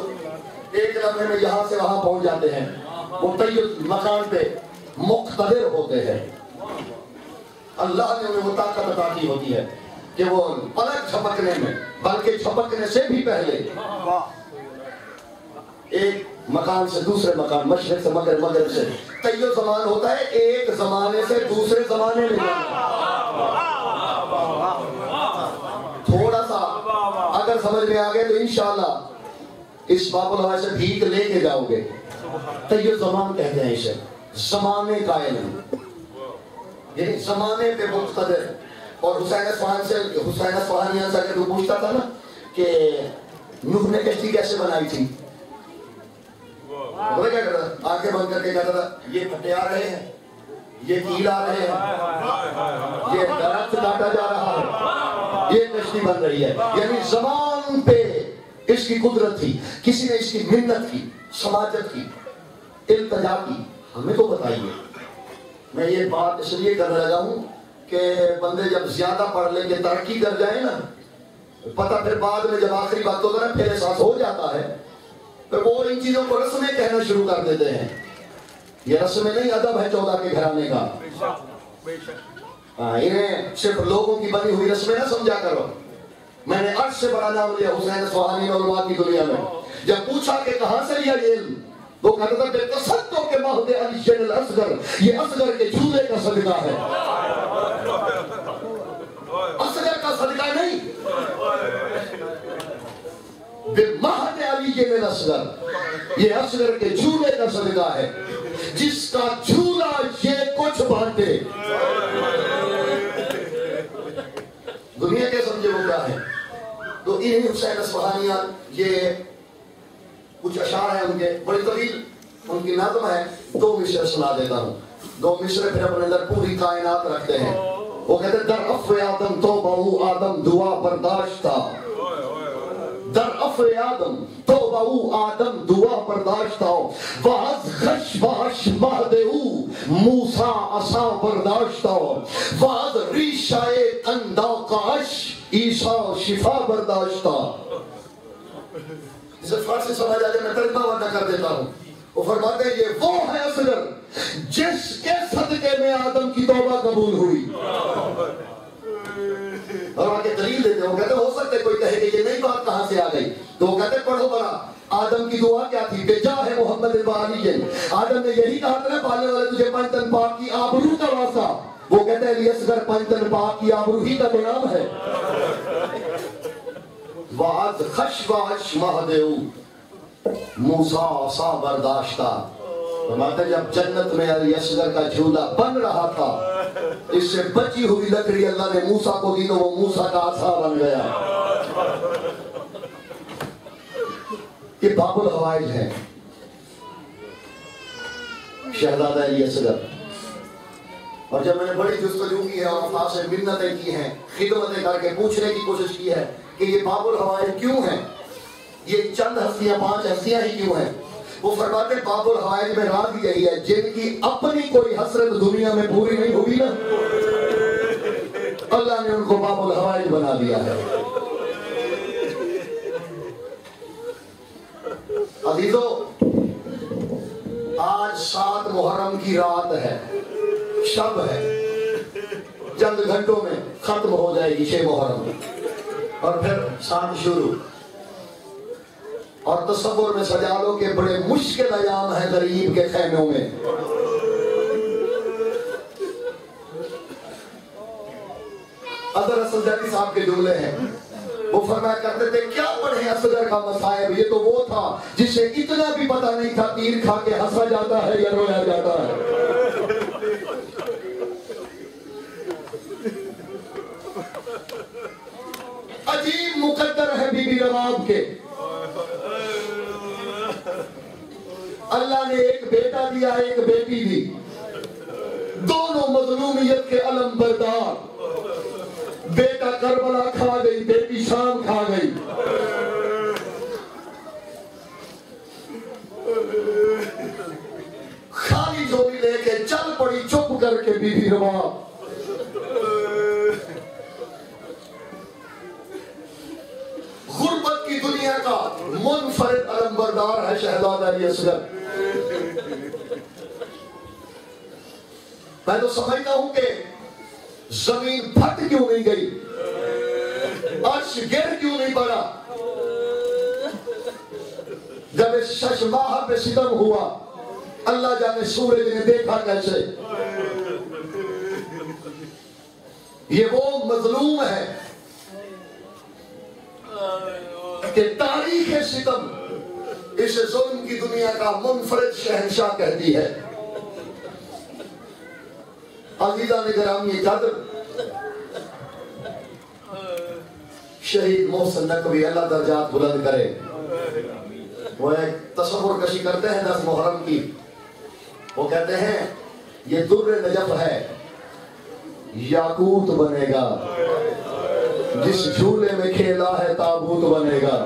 [SPEAKER 1] ایک لمحے میں یہاں سے وہاں پہنچ جاتے ہیں. وہ طی المکان پہ مقتدر ہوتے ہیں. اللہ نے انہیں وہ طاقت عطا کی ہوتی ہے کہ وہ پلک جھپکنے میں، بلکہ جھپکنے سے بھی پہلے ایک مکان سے دوسرے مکان، مشرق سے مغرب سے. طی الزمان ہوتا ہے ایک زمانے سے دوسرے زمانے میں جانا. تھوڑا سا اگر سمجھ میں آ گئے تو انشاءاللہ اس باب الہوا سے بھیک لے کے جاؤ گے. طی الزمان کہتے ہیں اسے، زمانے کا علم، یعنی زمانے پہ مقتدر. اور حسین اصفہانیان سے اگر تو پوچھتا تھا نا کہ نوح نے کشتی کیسے بنائی تھی، وہ کیا کر رہا آنکھیں بند کر کے کہتا تھا یہ پھٹے آ رہے ہیں، یہ کیل آ رہے ہیں، یہ درخت کاٹا جا رہا ہے، یہ کشتی بن رہی ہے. یعنی زمان پہ اس کی قدرت تھی، کسی نے اس کی منت کی، سماجت کی، التجا کی. ہمیں تو بتائیے. میں یہ بات اس لیے کرنے لگا ہوں کہ بندے جب زیادہ پڑھ لیں گے ترقی کر جائیں نا، پتہ پھر بعد میں جب آخری وقت ہوتا ہے نا پھر احساس ہو جاتا ہے، پھر وہ ان چیزوں کو رسمیں کہنا شروع کر دیتے ہیں. یہ رسمیں نہیں، ادب ہے 14 کے گھرانے کا. انہیں صرف لوگوں کی بنی ہوئی رسمیں نہ سمجھا کرو. میں نے عرش سے بڑا نام لیا حسین اصفہانی نے علماء کی دنیا میں. جب پوچھا کہ کہاں سے لیا یہ علم، وہ کہتا تھا بے تصدق کے مہد علی الاصغر، یہ اصغر کے جھولے کا صدقہ ہے، اصغر کا صدقہ نہیں. بے مہد علی الاصغر، یہ اصغر کے جھولے کا صدقہ ہے، جس کا جھولا یہ کچھ بانٹے. دنیا کے سمجھے وہ کیا ہے. تو انہی حسین اصفہانیاں، یہ کچھ اشعار ہیں ان کے بڑی طویل ان کی نظم ہے. 2 مصرع سنا دیتا ہوں. 2 مصرع پھر اپنے اندر پوری کائنات رکھتے ہیں. وہ کہتے ہیں در عفو آدم توبہ آدم دعا برداشت تھا، در عفو آدم توبہ آدم دعا برداشت تھا، واز خش باش مہدے موسیٰ عصا برداشت تھا، واز ریشہ قندہ کاش عیسیٰ شفا برداشت تھا. اسے فارسی سمجھ آ جائے میں ترجمہ وردہ کر دیتا ہوں. وہ فرماتے ہیں یہ وہ ہے اصغر جس کے صدقے میں آدم کی توبہ قبول ہوئی. اور وہاں کے دلیل دیتے ہیں. وہ کہتے ہیں ہو سکتے کوئی کہے کہ یہ نئی بات کہاں سے آ گئی. تو وہ کہتے ہیں پڑھو بڑا. آدم کی دعا کیا تھی؟ بجاہ محمد الباری. آدم نے یہی کہا تھا نا پالنے والے تجھے پنجتن پاک کی آبرو کا واسطہ. وہ کہتے ہیں اصغر پنجتن پاک کی آبرو ہی کا تو نام ہے. وَعَدْ خَشْوَعَشْ مَهْدِعُ موسیٰ عصا برداشتہ. فرماتے جب جنت میں علی اصغر کا جھولا بن رہا تھا، اس سے بچی ہوئی لکڑی اللہ نے موسیٰ کو دی تو وہ موسیٰ کا عصا بن گیا. یہ باب الحوائج ہے شہزادہ علی اصغر. اور جب میں نے بڑی جستجو کی ہے اور افلاس سے منتیں کی ہیں، خدمتیں کر کے پوچھنے کی کوشش کی ہے کہ یہ باب الحوائج کیوں ہیں، یہ چند ہستیاں 5 ہستیاں ہی کیوں ہیں. وہ فرماتے ہیں باب الحوائج میں راز یہی ہے جن کی اپنی کوئی حسرت دنیا میں پوری نہیں ہوئی نا، اللہ نے ان کو باب الحوائج بنا دیا ہے. عزیزو آج 7 محرم کی رات ہے، شب ہے، چند گھنٹوں میں ختم ہو جائے گی 6 محرم اور پھر 7 شروع. اور تصور میں سجا لو کہ بڑے مشکل ایام ہیں غریب کے خیموں میں. اظہر اسدجانی صاحب کے جملے ہیں. وہ فرمایا کرتے تھے کیا پڑھیں اصغر کا مصائب، یہ تو وہ تھا جسے اتنا بھی پتہ نہیں تھا تیر کھا کے ہنسا جاتا ہے یا رویا جاتا ہے. عجیب مقدر ہے بی بی رباب کے. اللہ نے ایک بیٹا دیا ایک بیٹی دی، دونوں مظلومیت کے علم بردار. بیٹا کربلا کھا گئی، بیٹی شام کھا گئی. خالی جھولی لے کے چل پڑی چپ کر کے بی بی رباب. غربت کی دنیا کا منفرد علم بردار ہے شہزادہ علی اصغر. میں تو سمجھتا ہوں کہ زمین پھٹ کیوں نہیں گئی، عرش گر کیوں نہیں پڑا جب اس شش ماہ پہ ستم ہوا. اللہ جانے سورج نے دیکھا کیسے. یہ وہ مظلوم ہے کہ تاریخ ستم اس ظلم کی دنیا کا منفرد شہنشاہ کہتی ہے. عزیزان گرامی قدر، شہید محسن نقوی اللہ درجات بلند کرے، وہ ایک تصور کشی کرتے ہیں 10 محرم کی وہ کہتے ہیں یہ در نجف ہے، یاقوت بنے گا، جس جھولے میں کھیلا ہے تابوت بنے گا۔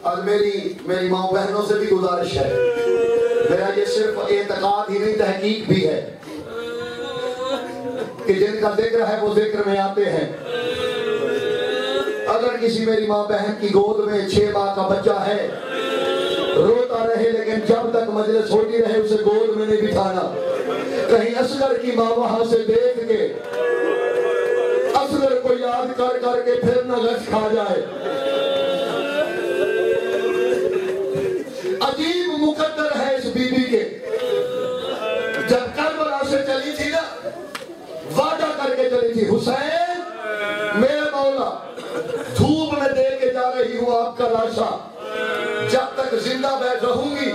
[SPEAKER 1] آج میری ماں بہنوں سے بھی گزارش ہے، میرا یہ صرف اعتقاد ہی نہیں تحقیق بھی ہے کہ جن کا ذکر ہے وہ ذکر میں آتے ہیں۔ اگر کسی میری ماں بہن کی گود میں 6 ماہ کا بچہ ہے، روتا رہے لیکن جب تک مجلس ہوتی رہے اسے گود میں نہیں بٹھانا۔ کہیں اصغر کی ماں وہاں سے دیکھ کے اصغر کو یاد کر کر کے پھر نہ غش کھا جائے۔ عجیب مقدر ہے اس بی بی کے، جب کربلا سے چلی تھی نا، وعدہ کر کے چلی تھی، حسین میرے مولا دھوپ میں دے کے جا رہی ہوں آپ کا لاشا، جب تک زندہ بیٹھ رہوں گی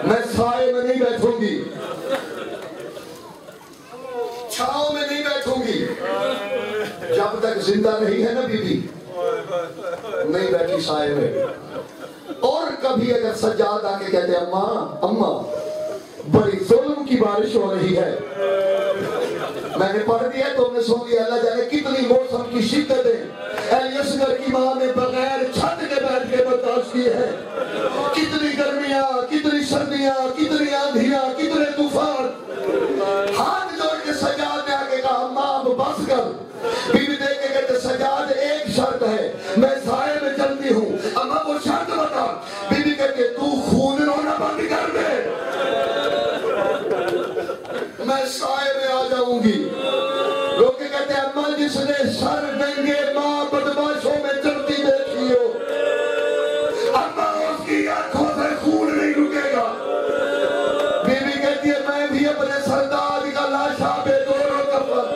[SPEAKER 1] میں سائے میں نہیں بیٹھوں گی، چھاؤں میں نہیں بیٹھوں گی۔ جب تک زندہ رہی ہے نا بی بی، نہیں بیٹھی سائے میں۔ اور کبھی اگر سجاد آ کے کہتے ہیں اماں بڑی ظلم کی بارش ہو رہی ہے، میں نے پڑھ دیا تم نے سن لیا، اللہ جانے کتنی موسم کی شدتیں اصغر کی ماں نے بغیر چھت کے بیٹھ کے برداشت کی ہے، کتنی گرمیاں، کتنی سردیاں، کتنی آندھیاں، کتنے طوفان۔ ہاتھ جوڑ کے سجاد نے آگے کہا اماں اب بس کر۔ بی بی دیکھ کے کہتے سجاد ایک شرط ہے، میں سائے میں چلتی ہوں۔ اماں وہ شرط بتا۔ بی بی کہتے تو خون رونا بند کر دے، میں سائے میں آ جاؤں گی۔ لوگ کہتے ہیں اماں جس نے سر ننگے ماں بدماشوں میں چلتی دیکھی ہو، اماں اس کی آنکھوں سے خون نہیں رکے گا۔ بی بی کہتی ہے میں بھی اپنے سردار کا لاشا بے دوروں کفن۔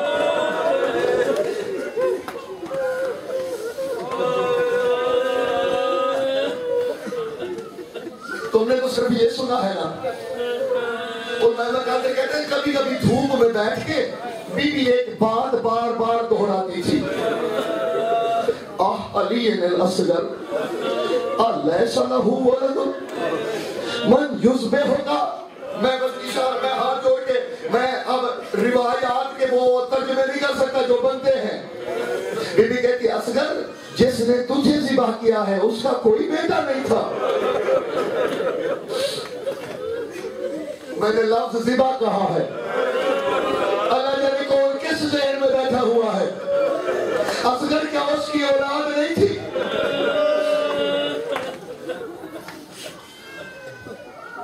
[SPEAKER 1] تم نے تو صرف یہ سنا ہے نا۔ اور میں کہتے ہیں کبھی کبھی دھوپ میں بیٹھ کے بی بی ایک بات بار بار دہراتی تھی، علی الاصغر الیس لہ ولد من یذبحک۔ میں بس اشارہ، میں ہاتھ جوڑ کے میں اب روایات کے وہ ترجمے نہیں کر سکتا جو بنتے ہیں۔ بی بی کہتی اصغر جس نے تجھے ذبح کیا ہے اس کا کوئی بیٹا نہیں تھا۔ میں نے لفظ ذبح کہا ہے، اللہ جانے کون کس ذہن میں بیٹھا ہوا ہے۔ اصغر کیا اس کی اولاد نہیں تھی؟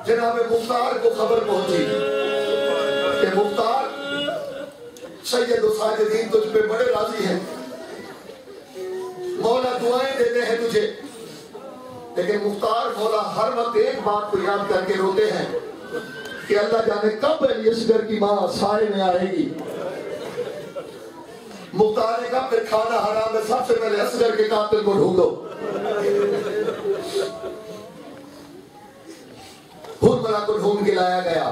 [SPEAKER 1] جناب مختار کو خبر پہنچی کہ مختار سید و ساجدین تجھ پہ بڑے راضی ہیں، مولا دعائیں دیتے ہیں تجھے، لیکن مختار مولا ہر وقت ایک بات کو یاد کر کے روتے ہیں کہ اللہ جانے کب علی اصغر کی ماں سائے میں آئے گی۔ مختار نے کہا پھر کھانا حرام ہے، سب سے پہلے اصغر کے قاتل کو ڈھونڈو۔ ہرملا کو ڈھونڈ کے لایا گیا،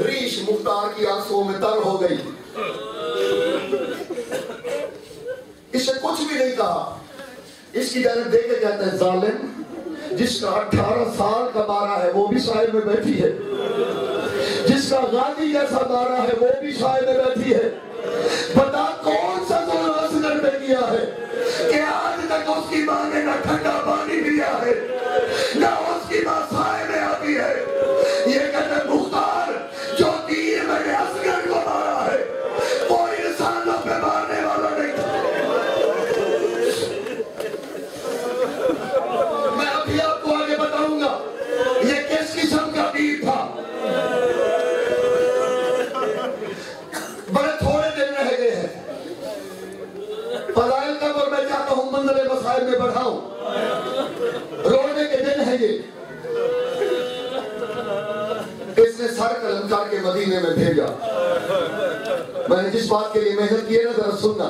[SPEAKER 1] ریش مختار کی آنکھوں میں تر ہو گئی، اسے کچھ بھی نہیں کہا، اس کی جانب دے کے کہتا ہے ظالم جس کا 18 سال کا مارا ہے وہ بھی سائے میں بیٹھی ہے، جس کا غازی جیسا مارا ہے وہ بھی سائے میں بیٹھی ہے، بتا کون سا ظلم اصغر پہ کیا ہے کہ آج تک اس کی ماں نے نہ ٹھنڈا پانی پیا ہے نہ اس کی ماں سائے میں آتی ہے۔ یہ کہتے ہیں مختار جو تیر میں نے اصغر کو مارا ہے وہ انسانوں پہ مارنے والا نہیں تھا۔ میں ابھی آپ کو آگے بتاؤں گا یہ کس قسم کا تیر تھا۔ بڑے تھوڑے دن رہ گئے ہیں فضائل کا، اور میں چاہتا ہوں منزل مسائل میں بڑھاؤں، رونے کے دن ہے یہ۔ اس نے سر قلم کر کے مدینے میں بھیجا۔ میں نے جس بات کے لیے محنت کی ہے نا ذرا سننا،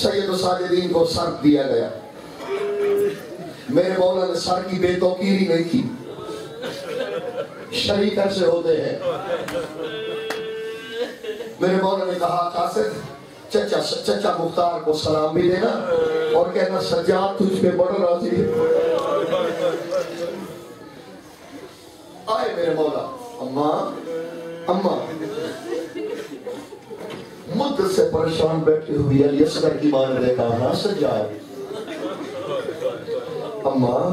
[SPEAKER 1] سید و ساجدین کو سر دیا گیا، میرے مولا نے سر کی بے توقیری نہیں کی، شریک ایسے ہوتے ہیں۔ میرے مولا نے کہا قاصد چچا مختار کو سلام بھی دینا اور کہنا سجاد تجھ پہ بڑا راضی ہے۔ آئے میرے مولا، اماں مدت سے پریشان بیٹھی ہوئی علی اصغر کی ماں نے دیکھا نا سجاد، اماں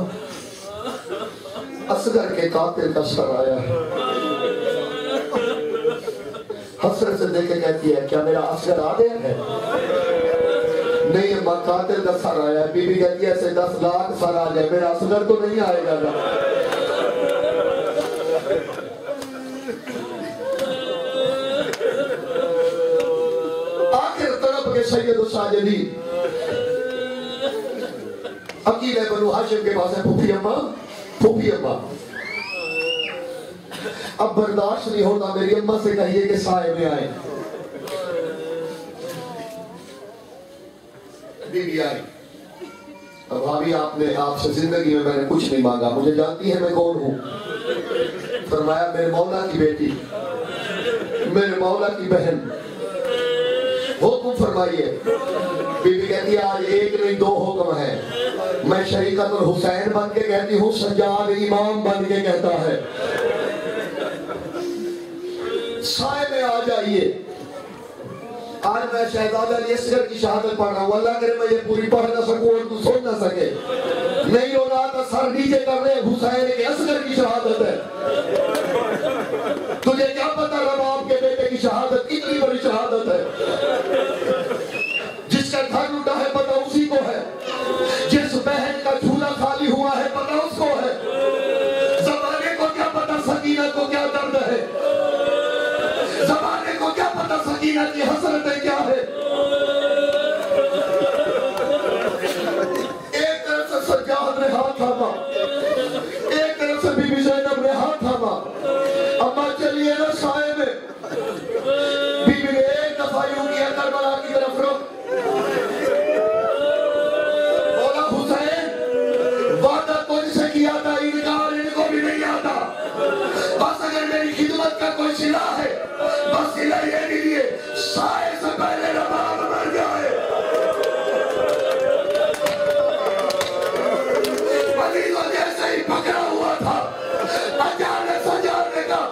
[SPEAKER 1] اصغر کے قاتل کا سر آیا ہے۔ حسرت سے دیکھے کہتی ہے کیا میرا اصغر آ گیا ہے؟ نہیں اماں، قاتل کا سر آیا ہے۔ بی بی کہتی ہے ایسے 10 لاکھ سر آ جائے میرا اصغر تو نہیں آئے گا نا۔ آخر طرف کے سید الساجدین عقیل بنو ہاشم کے پاس ہے، پھوپھی اماں اب برداشت نہیں ہوتا، میری اماں سے کہیے کہ سائے میں آئے۔ بی بی آئی، بھابی آپ سے زندگی میں نے کچھ نہیں مانگا، مجھے جانتی ہے میں کون ہوں؟ فرمایا میرے مولا کی بیٹی، میرے مولا کی بہن، حکم فرمائیے۔ بی بی کہتی ہے آج ایک نہیں 2 حکم ہے، میں شریکت الحسین بن کے کہتی ہوں، سجاد امام بن کے کہتا ہے سائے میں آ جائیے۔ آج میں شہزادہ علی اصغر کی شہادت پڑھ رہا ہوں، اللہ کرے میں یہ پوری پڑھ نہ سکوں اور تو سن نہ سکے، نہیں رونا تھا سر نیچے کر رہے حسین کے اصغر کی شہادت ہے۔ تجھے کیا پتا رباب کے بیٹے کی شہادت کتنی بڑی شہادت ہے؟ جس کا گھر لوٹا ہے پتہ اسی کو ہے، جس بہن کا جھولا خالی ہوا ہے پتہ اس کو ہے۔ زمانے کو کیا پتا سکینہ کو کیا درد ہے، زمانے کو کیا پتا سکینہ کی حسرتیں کیا ہے۔ ایک طرف سے سجاد نے ہاتھ تھاما، ایک طرف سے بی بی زینب نے ہاتھ تھاما، اماں چلیے نا سائے میں۔ بی بی نے ایک دفعہ یوں کیا کربلا کی طرف رخ، بولا حسین وعدہ تجھ سے کیا تھا، انکار ان کو بھی نہیں آتا، بس اگر میری خدمت کا کوئی صلہ ہے بس صلہ یہ لیجیے سائے سے پہلے رباب مر جائے۔ ولی کو جیسے ہی پکڑا ہوا تھا اچانک سجاد نے کہا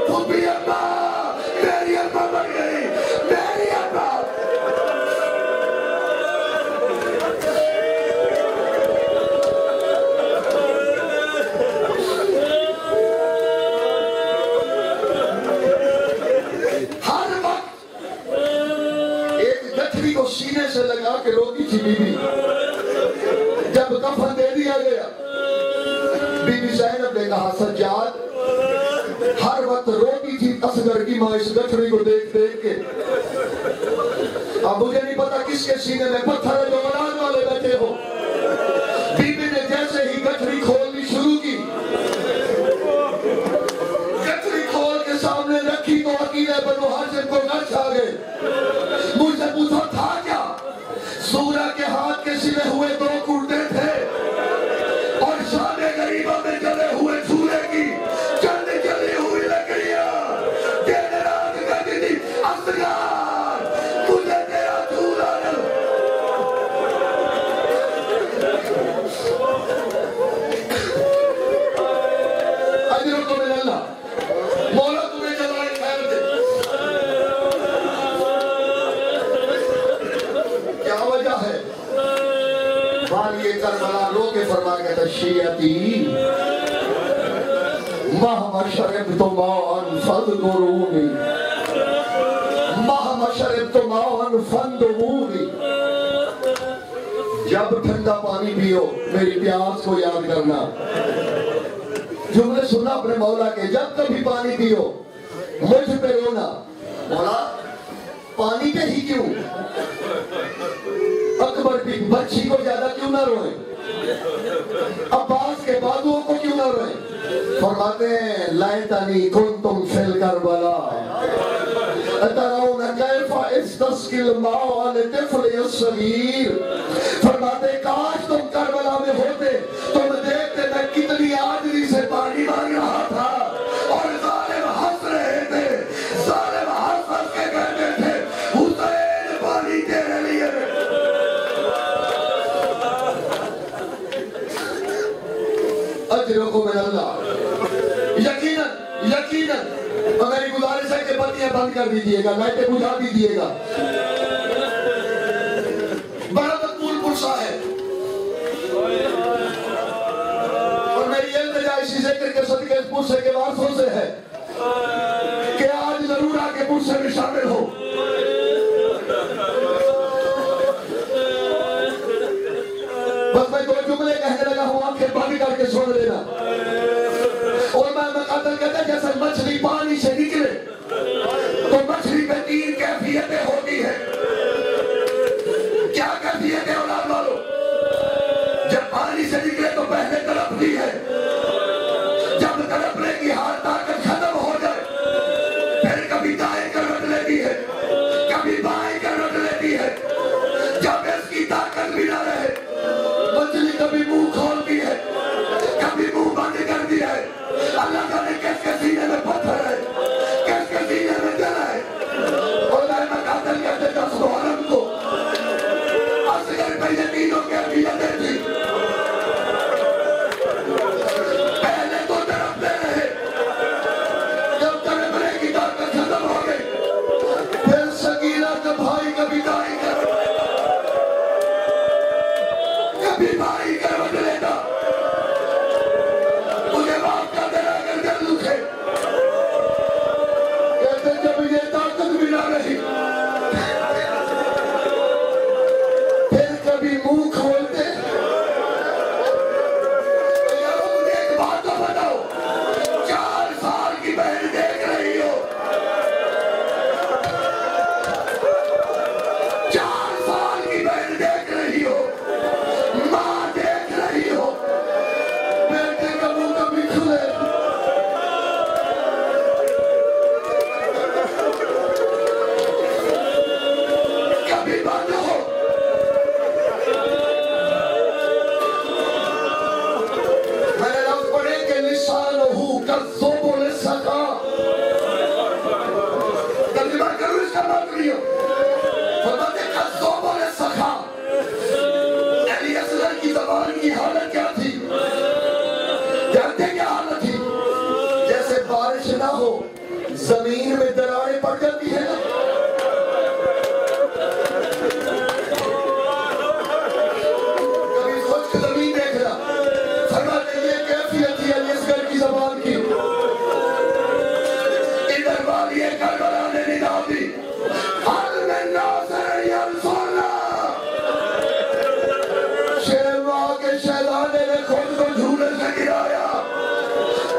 [SPEAKER 1] پھوپھی اماں میری اماں مر گئی، میری اماں۔ کو سینے سے لگا کے روتی تھی بی بی، جب کفن دے دیا گیا بی بی زینب نے کہا سجاد ہر وقت روتی تھی اصغر کی ماں اس گٹھڑی کو دیکھ دیکھ کے، اب مجھے نہیں پتا کس کے سینے میں پتھر ہے جو اولاد والے بیٹھے ہو۔ بی بی نے جیسے ہی گٹھڑی کھولنی شروع کی، گٹھڑی کھول کے سامنے رکھی تو عقیل بنو ہاشم کو غش آ گئے۔ مجھ سے پوچھو تھا کیا؟ سورہ کے ہاتھ کے سلے ہوئے 2 کرتے تھے اور شان غریبہ میں جلے ہوئے جھولے کی چند جلی ہوئی لکڑیاں، دن رات کہتی تھی اصغر مجھے تیرا جھولا نہ۔ اجرکم من اللہ، مولا تمہیں جزائے خیر دے۔ کیا وجہ ہے؟ والی کربلا رو کے فرما کہتا شیعتی مہما شربت ماءً فاذکرونی، مہما شربت ماءً فاندمونی، جب ٹھنڈا پانی پیو میری پیاس کو یاد کرنا۔ جملے سنا اپنے مولا کے، جب کبھی پانی پیو مجھ پہ رونا۔ مولا پانی پہ ہی کیوں؟ اکبر کی بچی کو زیادہ کیوں نہ روئیں؟ عباس کے بازوؤں کو کیوں نہ روئیں؟ فرماتے ہیں لائتنی کنتم فی الکربلا اترون کیف استسقی الماء لطفل الصغیر۔ فرماتے کاش تم کربلا میں ہوتے، تم دیکھتے میں کتنی عاجزی سے پانی مانگ رہا تھا اور ظالم ہنس رہے تھے، ظالم ہنس ہنس کے کہتے تھے حسین پانی اجرکم من اللہ. یقیناً اور میری گزارش ہے کہ بتیاں بند کر دیجئے گا, لائٹیں بجھا دیجئے گا. بڑا مقبول پرسا ہے. اور میری التجا اسی ذکر کے صدقے اس پرسے کے وارثوں سے ہے کہ آج ضرور آ کے پرسے میں شامل ہو. بس میں دو جملے کہنے لگا ہوں, آنکھیں بند کر کے سن لینا. اور میں مقاتل کہتا ہے جیسے مچھلی پانی سے نکلے تو مچھلی میں 3 کیفیتیں ہوتی ہیں. کیا کیفیتیں اولاد والو؟ جب پانی سے نکلے تو پہلے تڑپتی ہے, جب تڑپنے کی ہار طاقت ختم ہو جائے پھر کبھی دائیں کروٹ لیتی ہے, کبھی بائیں کروٹ لیتی ہے. جب اس کی طاقت بھی نہ رہے مچھلی کبھی منہ کھولتی ہے, کبھی منہ بند کرتی ہے. اللہ تعالیٰ کس کے سینے میں پتھر ہے, کس کے سینے میں دل ہے. اور میں مقاتل کہتے 10 محرم کو اصغر پہ یہ تینوں کیفیتیں تھی. پہلے تو تڑپتے رہے, جب تڑپنے کی طاقت ختم ہو گئی پھر سکینہ کا بھائی کبھی دائیں کروٹ کبھی بائیں کروٹ لیتا. مجھے باپ کا دل اگر دل دکھے کہتے جب یہ طاقت بھی نہ رہی پھر کبھی منہ کھولتے. مجھے ایک بات تو بتاؤ, 4 سال کی بہن دیکھ رہی ہو, 4 سال کی بہن دیکھ رہی ہو, ماں دیکھ رہی ہو, بیٹے کا منہ کبھی کھلے کبھی بند ہو. میں نے لفظ پڑھے کہ لسانہو کالذب للسقا. ترجمہ کرو اس کا مطلب نہیں ہو. فرماتے کالذب للسقا. علی اصغر کی زبان کی حالت کیا تھی؟ جانتے کیا حالت تھی؟ جیسے بارش نہ ہو زمین میں دراڑیں پڑ جاتی ہے نا, کبھی خشک زمین دیکھ رہا. فرماتے یہ کیفیت تھی علی اصغر کی زبان کی. ادھر والی کربلا نے ندا دی, حل من ناصر ینصرنا. شیرواں کے شہزادے نے خود کو جھولے سے گرایا.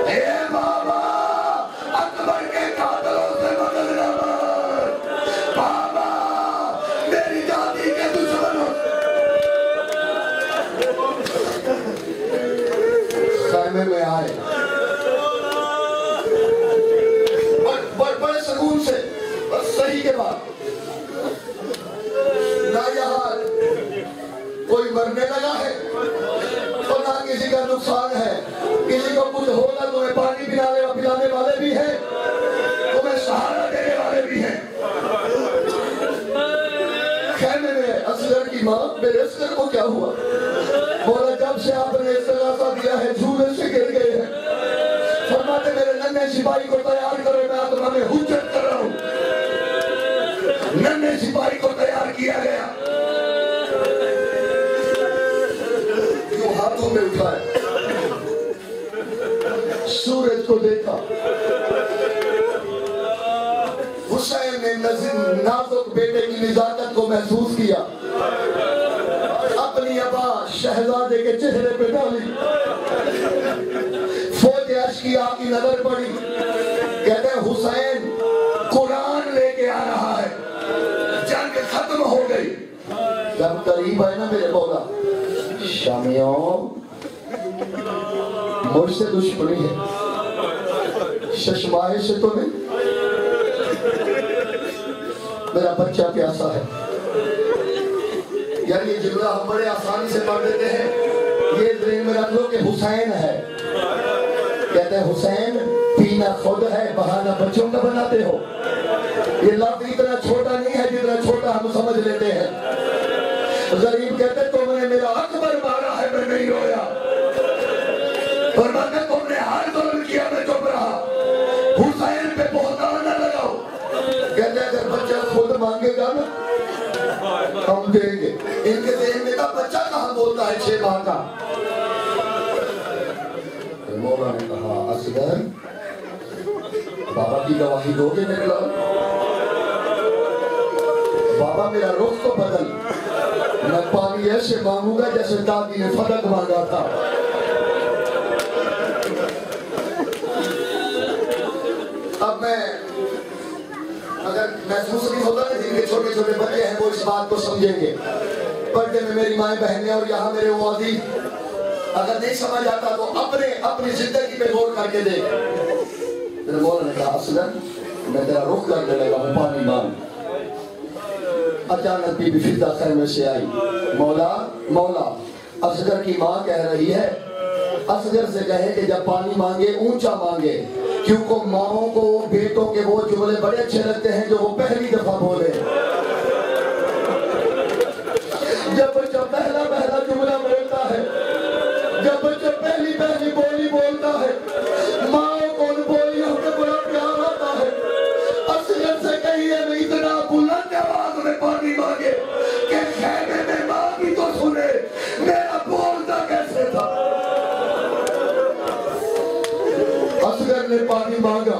[SPEAKER 1] اے بابا اکبر کے قاتلوں سے مدد نہ مانگ, بابا میری دادی کے دشمنوں. خیمے میں آئے بڑے سکون سے, بس صحیح کے بعد نہ یہاں کوئی مرنے لگا ہے اور نہ کسی کا نقصان ہے. کسی کو کچھ ہوگا تمہیں پانی پلانے والے بھی ہیں, تمہیں سہارا دینے والے بھی ہیں. خیمے میں اصغر کی ماں, میرے اصغر کو کیا ہوا؟ بولا جب سے آپ نے استغاثہ دیا ہے جھولے سے گر گئے ہیں. فرماتے میرے ننھے سپاہی کو تیار کرو, میں آتما میں حجت کر رہا ہوں. ننھے سپاہی کو تیار کیا گیا, یوں ہاتھوں میں اٹھائے, سورج کو دیکھا. حسین نے نازک بیٹے کی نزاکت کو محسوس کیا, اپنی ابا شہزادے کے چہرے پہ ڈالی. فوج عرش کی آگ کی نظر پڑی, کہتے ہیں حسین قرآن لے کے آ رہا ہے, جنگ ختم ہو گئی. جب قریب آئے نا میرے مولا, شامیوں مجھ سے دشمنی ہے, ششمائے سے تو نہیں, میرا بچہ پیاسا ہے. یعنی یہ جملہ ہم بڑے آسانی سے پڑھ دیتے ہیں, یہ ذہن میں رکھ لو کہ حسین ہے. کہتے ہیں حسین پینا خود ہے, بہانہ بچوں کا بناتے ہو. یہ لفظ اتنا چھوٹا نہیں ہے جتنا چھوٹا ہم سمجھ لیتے ہیں. غریب کہتے تم نے میرا اکبر مارا ہے, میں نہیں رویا. فرماتا ہے تم نے ہر ظلم کیا میں چپ رہا، حسین پہ بہتان نہ لگاؤ۔ کہتے ہیں اگر بچہ خود مانگے گا نا ہم دیں گے۔ ان کے ذہن میں کہا بچہ کہاں بولتا ہے 6 ماہ کا؟ مولا نے کہا اصغر بابا کی گواہی دو گے میرے لال؟ بابا میرا رخ تو بدل، میں پانی ایسے مانگوں گا جیسے دادی نے فلک مانگا تھا۔ اب میں اگر محسوس نہیں ہوتا نا جن کے چھوٹے چھوٹے بچے ہیں وہ اس بات کو سمجھیں گے، پردے میں میری مائیں بہنیں اور یہاں میرے وادی، اگر نہیں سمجھ آتا تو اپنی زندگی پہ غور کر کے دیکھ۔ میرے مولا نے کہا اصغر میں تیرا رخ کرنے لگا ہوں پانی مانگ۔ اچانک بی بی فضہ خیمے سے آئی، مولا اصغر کی ماں کہہ رہی ہے اصغر سے کہے کہ جب پانی مانگے اونچا مانگے، کیونکہ ماؤں کو بیٹوں کے وہ جملے بڑے اچھے لگتے ہیں جو وہ پہلی دفعہ بولے۔ جب بچہ پہلا جملہ بولتا ہے، جب بچہ پہلی بولی بولتا ہے، ماؤں کو ان بولیوں کے بڑا پیار آتا ہے۔ اصغر سے کہیے میں اتنا بلند آواز میں پانی مانگے کہ خیمے میں ماں کی تو سنے، میرا بولتا کیسے تھا۔ اصغر نے پانی مانگا،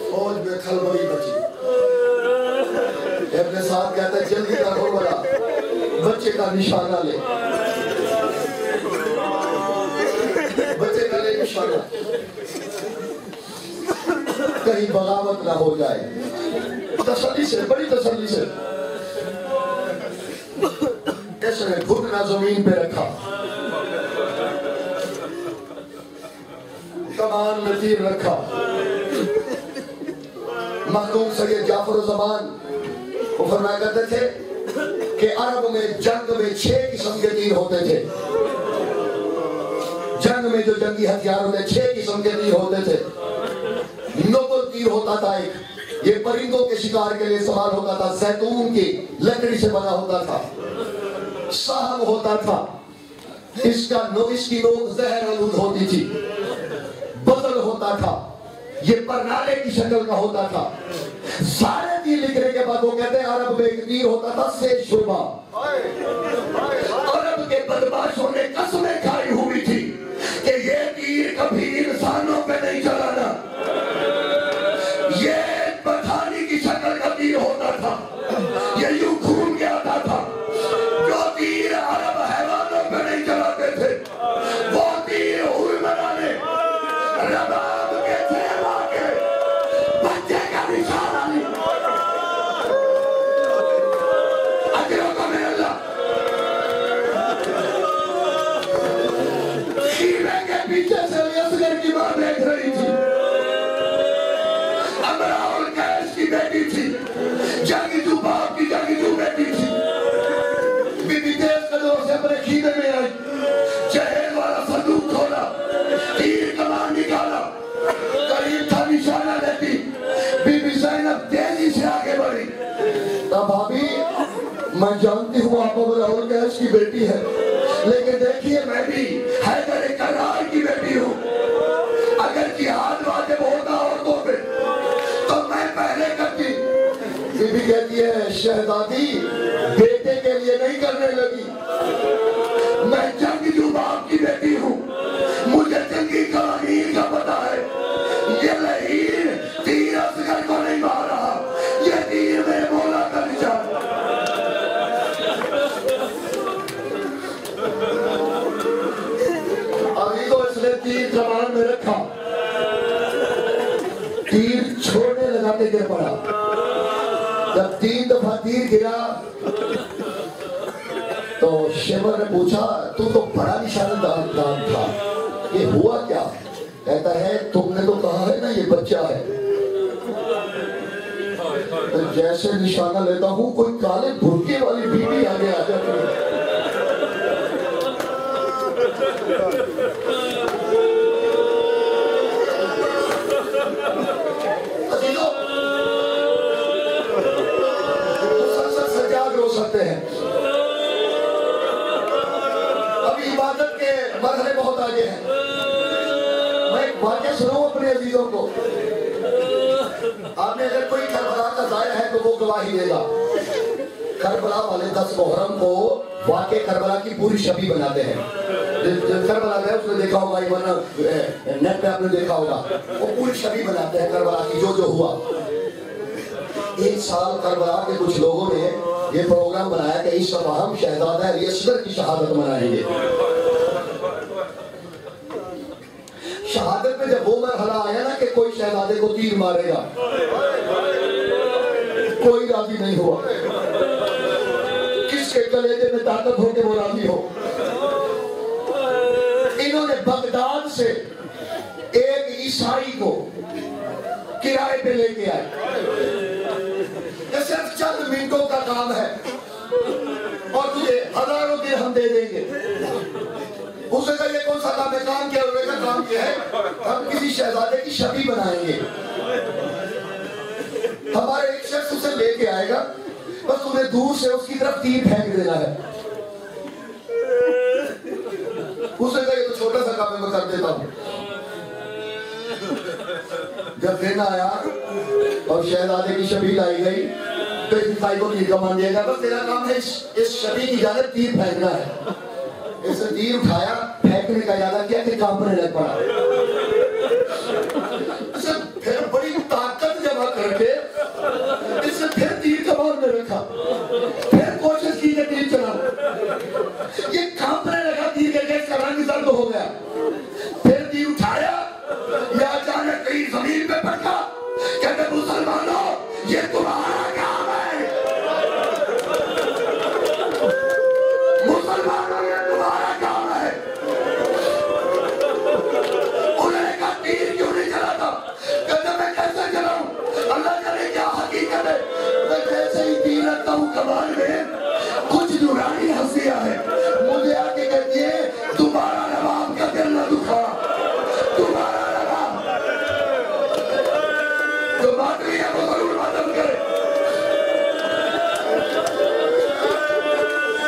[SPEAKER 1] فوج میں کھلبلی مچی۔ اپنے ساتھ کہتا ہے جلدی کرو بڑا بچے کا نشانہ لے، بچے کا لے نشانہ، کہیں بغاوت نہ ہو جائے۔ تسلی سے، بڑی تسلی سے اس نے گھٹنا زمین پہ رکھا، کمان میں تیر رکھا۔ مخدوم سید جعفر الزمان وہ فرمایا کرتے تھے کہ عرب میں جنگ میں 6 قسم کے تیر ہوتے تھے، جنگ میں جو جنگی ہتھیار ہوتے 6 قسم کے تیر ہوتے تھے۔ نوبل تیر ہوتا تھا ایک، یہ پرندوں کے شکار کے لیے استعمال ہوتا تھا، زیتون کی لکڑی سے بنا ہوتا تھا۔ سہم ہوتا تھا، اس کی نوک زہر آلود ہوتی تھی۔ بزل ہوتا تھا، یہ پرنالے کی شکل کا ہوتا تھا۔ سارے تیر لکھنے کے بعد وہ کہتے ہیں عرب میں ایک تیر ہوتا تھا سیج شعبہ۔ عرب کے بدماشوں نے قسمیں کھائی ہوئی تھی کہ یہ تیر کبھی انسانوں پہ نہیں چلانا، یہ پٹھانی کی شکل کا تیر ہوتا تھا، یہ یوں گھوم کے آتا تھا۔ جو تیر عرب حیوانوں پہ نہیں چلاتے تھے وہ تیر حرمرانے رباب کے تھیما کے بچے کا نشانہ نہیں۔ اجروں کا میں اللہ خیمے کے پیچھے سے اصغر کی ماں دیکھ رہی تھی، امرا اور قیس کی بیٹی تھی، جنگجو باپ کی جنگجو بیٹی تھی۔ بی بی تیز قدموں سے اپنے خیمے میں آئی، جہیز والا صندوق کھولا، تیر کمان نکالا، قریب تھا نشانہ لیتی۔ بی بی زینب تیزی سے آگے بڑھی، بھابی میں جانتی ہوں آپ امرا اور قیس کی بیٹی ہے، لیکن دیکھیے میں بھی حیدر کرار کی بیٹی ہوں، اگر جہاد واجب ہوتا عورتوں پہ تو میں پہلے کرتی۔ بی بی کہتی ہے شہزادی بیٹے کے لیے نہیں کرنے لگی، میں جنگجو باپ کی بیٹی ہوں، مجھے جنگی قوانین کا پتہ ہے۔ یہ لعین تیر اصغر کو نہیں مار رہا، یہ تیر میرے مولا کا نشان۔ ابھی تو اس نے تیر کمان میں رکھا، تیر چھوڑنے لگاتے گر پڑا۔ جب 3 دفعہ تیر گرا تو شیور نے پوچھا تو بڑا نشانہ دان تھا، یہ ہوا کیا؟ کہتا ہے تم نے تو کہا ہے نا یہ بچہ ہے، تو جیسے نشانہ لیتا ہوں کوئی کالے بھرکے والی بیوی آگے آ جاتی ہے۔ مسلسل سجاد رو سکتے ہیں۔ اب عبادت کے مرحلے بہت آگے ہیں. میں ایک واقعہ سناؤں اپنے عزیزوں کو. آپ نے اگر کوئی کربلا کا ضائع ہے تو وہ گواہی دے گا. کربلا والے 10 محرم کو واقع کربلا کی پوری شبی بناتے ہیں. کربلا گئے اس نے دیکھا ہوگا, نیٹ پہ آپ نے دیکھا ہوگا, وہ پوری شبی بناتے ہیں کربلا کی جو ہوا. ایک سال کربلا کے کچھ لوگوں نے یہ پروگرام بنایا کہ اس دفعہ ہم شہزادہ علی اصغر کی شہادت منائیں گے. شہادت میں جب وہ مرحلہ آیا نا کہ کوئی شہزادے کو تیر مارے گا, کوئی راضی نہیں ہوا. کس کے کلیجے میں طاقت ہو کے وہ راضی ہو. انہوں نے بغداد سے ایک عیسائی کو کرائے پہ لے کے آئے. یہ صرف چند منٹوں کا کام ہے اور تجھے ہزاروں درہم دے دیں گے. اس نے کہا یہ کون سا کام ہے؟ کام کیا ہوئے کا کام کیا ہے؟ ہم کسی شہزادے کی شبی بنائیں گے. ہمارے ایک شخص اسے لے کے آئے گا, بس تمہیں دور سے اس کی طرف تیر پھینک دینا ہے. اس نے کہا یہ تو چھوٹا سا کام ہے, میں کر دیتا ہوں. جب دن آیا اور شہزادے کی شبی لائی گئی تو اس عیسائی کو تیر کمان دیا گیا, بس تیرا کام ہے اس شبی کی جانب تیر پھینکنا ہے. اس نے تیر اٹھایا, پھینکنے کا ارادہ کیا کہ کانپنے لگ پڑا. اسے پھر بڑی طاقت جمع کر کے اس نے پھر تیر کمان میں رکھا, پھر کوشش کی کہ تیر چلاؤ. یہ کانپنے لگا تیر کے گیس کا رنگ زرد ہو گیا. پھر تیر اٹھایا, یا اچانک کہیں زمین پہ پڑھا, کہتے مسلمانوں یہ تمہارا کام ہے. مسلمانوں یہ تمہارا کام ہے. انہیں کہا تیر کیوں نہیں چلاتا؟ کہتے میں کیسے چلاؤں؟ اللہ جانے کیا حقیقت ہے. میں جیسے ہی تیر رکھتا ہوں کمان میں کچھ نورانی ہنسیاں ہے. مجھے آ کے کہتی ہے تمہارا نواب کا دل نہ دکھا, تمہارا نواب جو ماتمی ہے وہ ضرور ماتم کرے.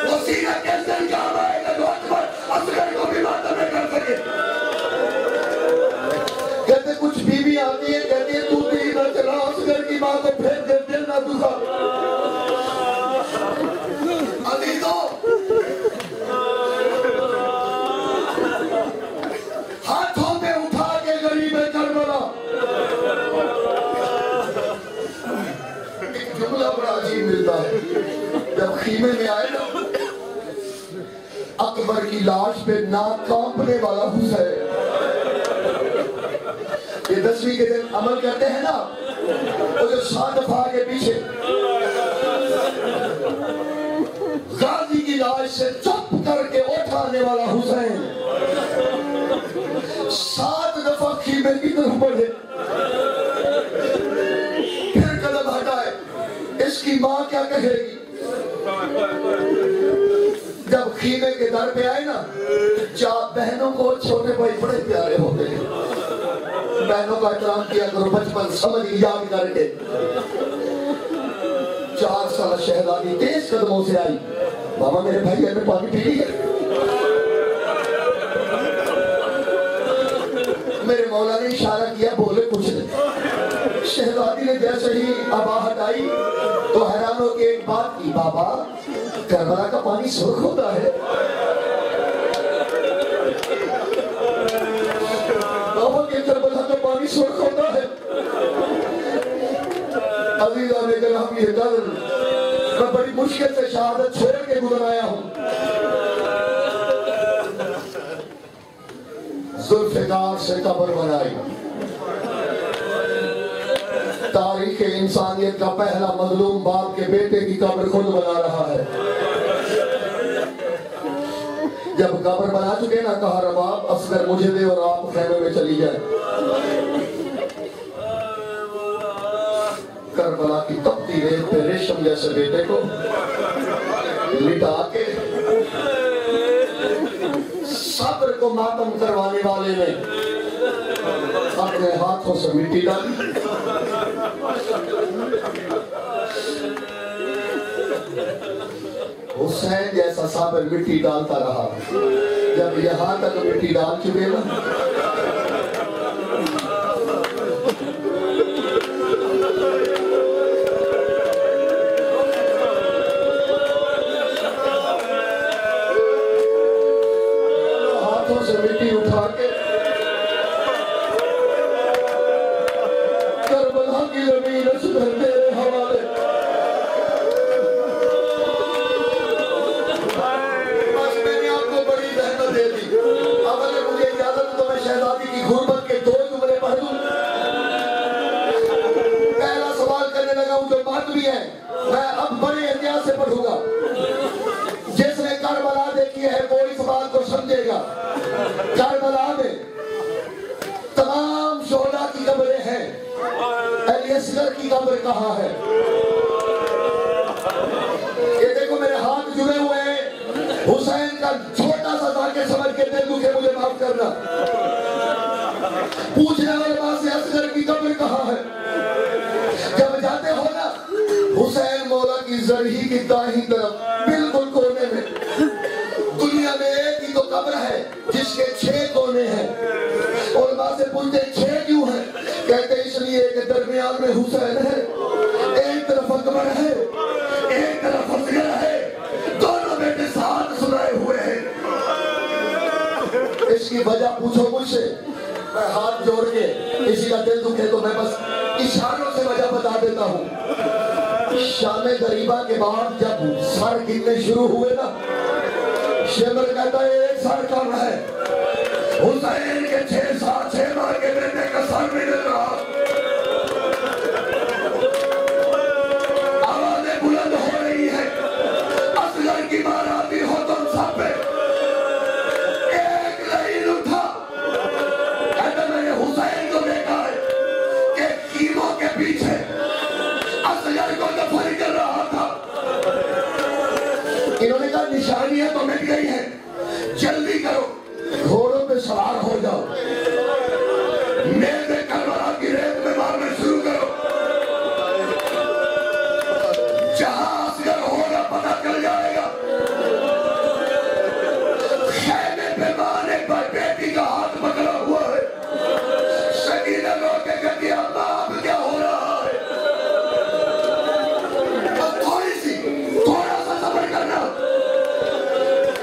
[SPEAKER 1] وہ سینہ کس دن کام آئے گا جو اکبر اصغر کو بھی ماتم نہ کر سکے. کہتے کچھ بیوی آتی ہے, کہتی ہے تو تیر نہ چلا, اصغر کی ماں کو پھر دل نہ دکھا. عزیزوں ہاتھوں میں اٹھا کے غریب کربلا. ایک جملہ بڑا عجیب ملتا ہے. جب خیمے میں آئے نا, اکبر کی لاش پہ ناک کانپنے والا حسین, یہ 10ویں کے دن عمل کرتے ہیں نا, وہ جو 7 دفعہ کے پیچھے غازی کی لاش سے چپ کر کے اٹھانے والا حسین 7 دفعہ خیمے کی طرف بڑھے, پھر قدم ہٹائے. اس کی ماں کیا کہے گی؟ جب خیمے کے در پہ آئے نا, 4 بہنوں کو چھوٹے بھائی بڑے پیارے ہوتے ہیں, بہنوں کا احترام کیا کرو بچپن سمجھ یاد کر کے. 4 سال شہزادی تیز قدموں سے آئی, بابا میرے بھائی میں پانی پی لی ہے. میرے مولا نے اشارہ کیا, بولے کچھ نہیں. شہزادی نے جیسے ہی ابا ہٹائی تو حیران ہو کے ایک بات کی, بابا کربلا کا پانی سرخ ہوتا ہے. بابا کے کربلا کا پانی سرخ ہوتا ہے. عزیزہ نے کہا ہم یہ کل میں بڑی مشکل سے شہادت چھوڑ کے گزر آیا ہوں. ذوالفقار سے قبر بنائی. تاریخ انسانیت کا پہلا مظلوم باپ کے بیٹے کی قبر خود بنا رہا ہے. جب قبر بنا چکے نا, کہا رباب اصغر مجھے دے اور آپ خیمے میں چلی جائے. کربلا کی تپتی ریت پہ ریشم جیسے بیٹے کو لٹا کے صبر کو ماتم کروانے والے نے اپنے ہاتھوں سے مٹی ڈالی. حسین جیسا صابر مٹی ڈالتا رہا، جب یہاں تک مٹی ڈال چکے نا ہاتھوں سے مٹی اٹھا کے کربلا کی زمین اسگر تیرے حوالے، بس میں نے آپ کو بڑی رحمت دے دی۔ اب اگر مجھے اجازت تو میں شہزادی کی غربت کے 2 جملے پڑھ دوں۔ پہلا سوال کرنے لگا ہوں جو بات بھی ہے، میں اب بڑے احتیاط سے پڑھوں گا۔ جس نے کربلا دیکھی ہے وہ اس بات کو سمجھے گا، کربلا میں تمام شہداء کی قبریں ہیں، علی اصغر کی قبر کہاں ہے؟ یہ دیکھو میرے ہاتھ جڑے ہوئے ہیں، حسین کا چھوٹا سا ذاکر سمجھ کے دل دکھے مجھے معاف کرنا۔ پوچھنے والے بات سے اصغر کی قبر کہاں ہے؟ جب جاتے ہو نا حسین مولا کی زرہی کی دائیں طرف بالکل کونے میں، دنیا میں ایک ہی تو قبر ہے جس کے 6 کونے ہیں۔ علماء سے پوچھتے 6 کیوں ہیں؟ کہتے اس لیے کہ درمیان میں حسین ہے، ایک طرف اکبر ہے، ایک طرف اصغر ہے، دونوں بیٹے ساتھ سنائے ہوئے ہیں۔ اس کی وجہ پوچھو مجھ سے، میں ہاتھ جوڑ کے کسی کا دل دکھے تو میں بس اشاروں سے وجہ بتا دیتا ہوں۔ شام غریبہ کے بعد جب سر گرنے شروع ہوئے نا، شیبر کہتا ہے ایک سر کم ہے، حسین کے 6 مار کے بیٹے کا سر نہیں مل رہا۔ آوازیں بلند ہو رہی ہیں، اصغر کی مار آتی ہو تم سب پہ، ایک لعین اٹھا، کہتا میں نے حسین کو دیکھا ہے کہ خیموں کے پیچھے اصغر کو دفن کر رہا تھا۔ انہوں نے کہا نشانیاں تو مٹ گئی ہیں، جلدی کرو، گھوڑوں پہ سوار ہو جاؤ، نیزے کربلا کی ریت میں مارنا شروع کرو، جہاں اصغر ہوگا پتہ چل جائے گا۔ خیمے پہ ماں نے بیٹی کا ہاتھ پکڑا ہوا ہے، سکینہ رو کے کہتی ہے اللہ اب کیا ہو رہا ہے؟ بس تھوڑا سا صبر کرنا۔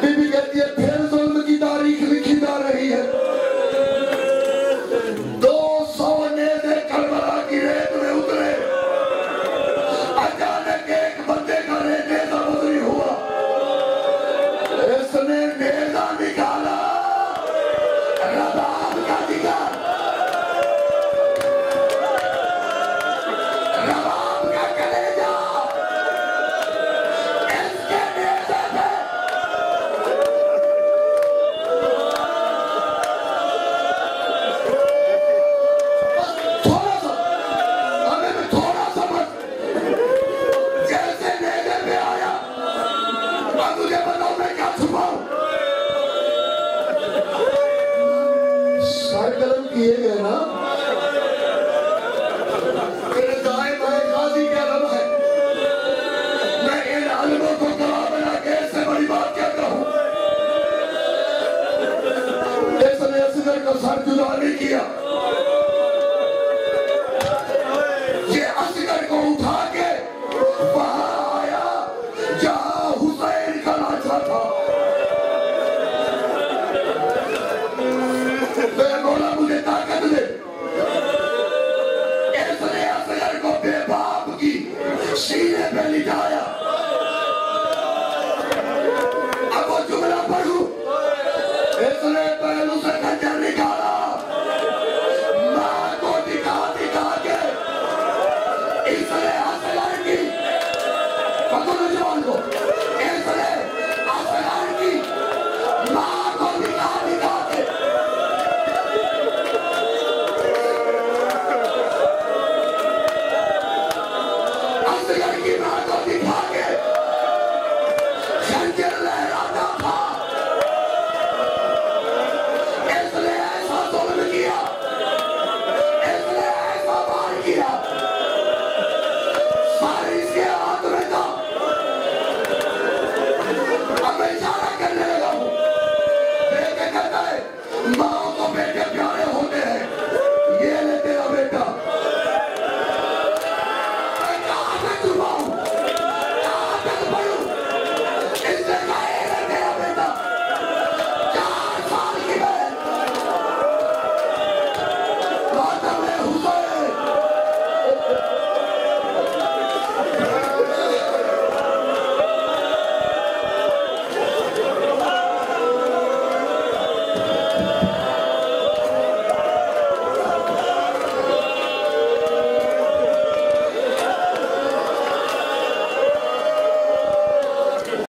[SPEAKER 1] بی بی کہتی ہے پھر ظلم کی تاریخ لکھی جا رہی ہے۔ 200 نیزے کربلا کی ریت میں اترے، اچانک ایک بندے کا نیزہ بدری ہوا، اس نے نیزہ نکالا، رباب کا دیگر، رباب کا کلیجہ اس کے نیزے میں تھوڑا سا ہمیں بھی تھوڑا سا مت، جیسے نیزے پہ آیا اب مجھے بتاؤ میں کیا چھپاؤں؟ سر قلم کیے گئے نا، میرے دائیں بائیں غازی کے علم ہے، میں ان علموں کو گواہ بنا کے اس سے بڑی بات کیا کہوں؟ اس نے اصغر کا سر جدا نہیں کیا، یہ اصغر کو اٹھا کے وہاں آیا جہاں حسین کا لاچا تھا۔ میرے مولا مجھے طاقت دے،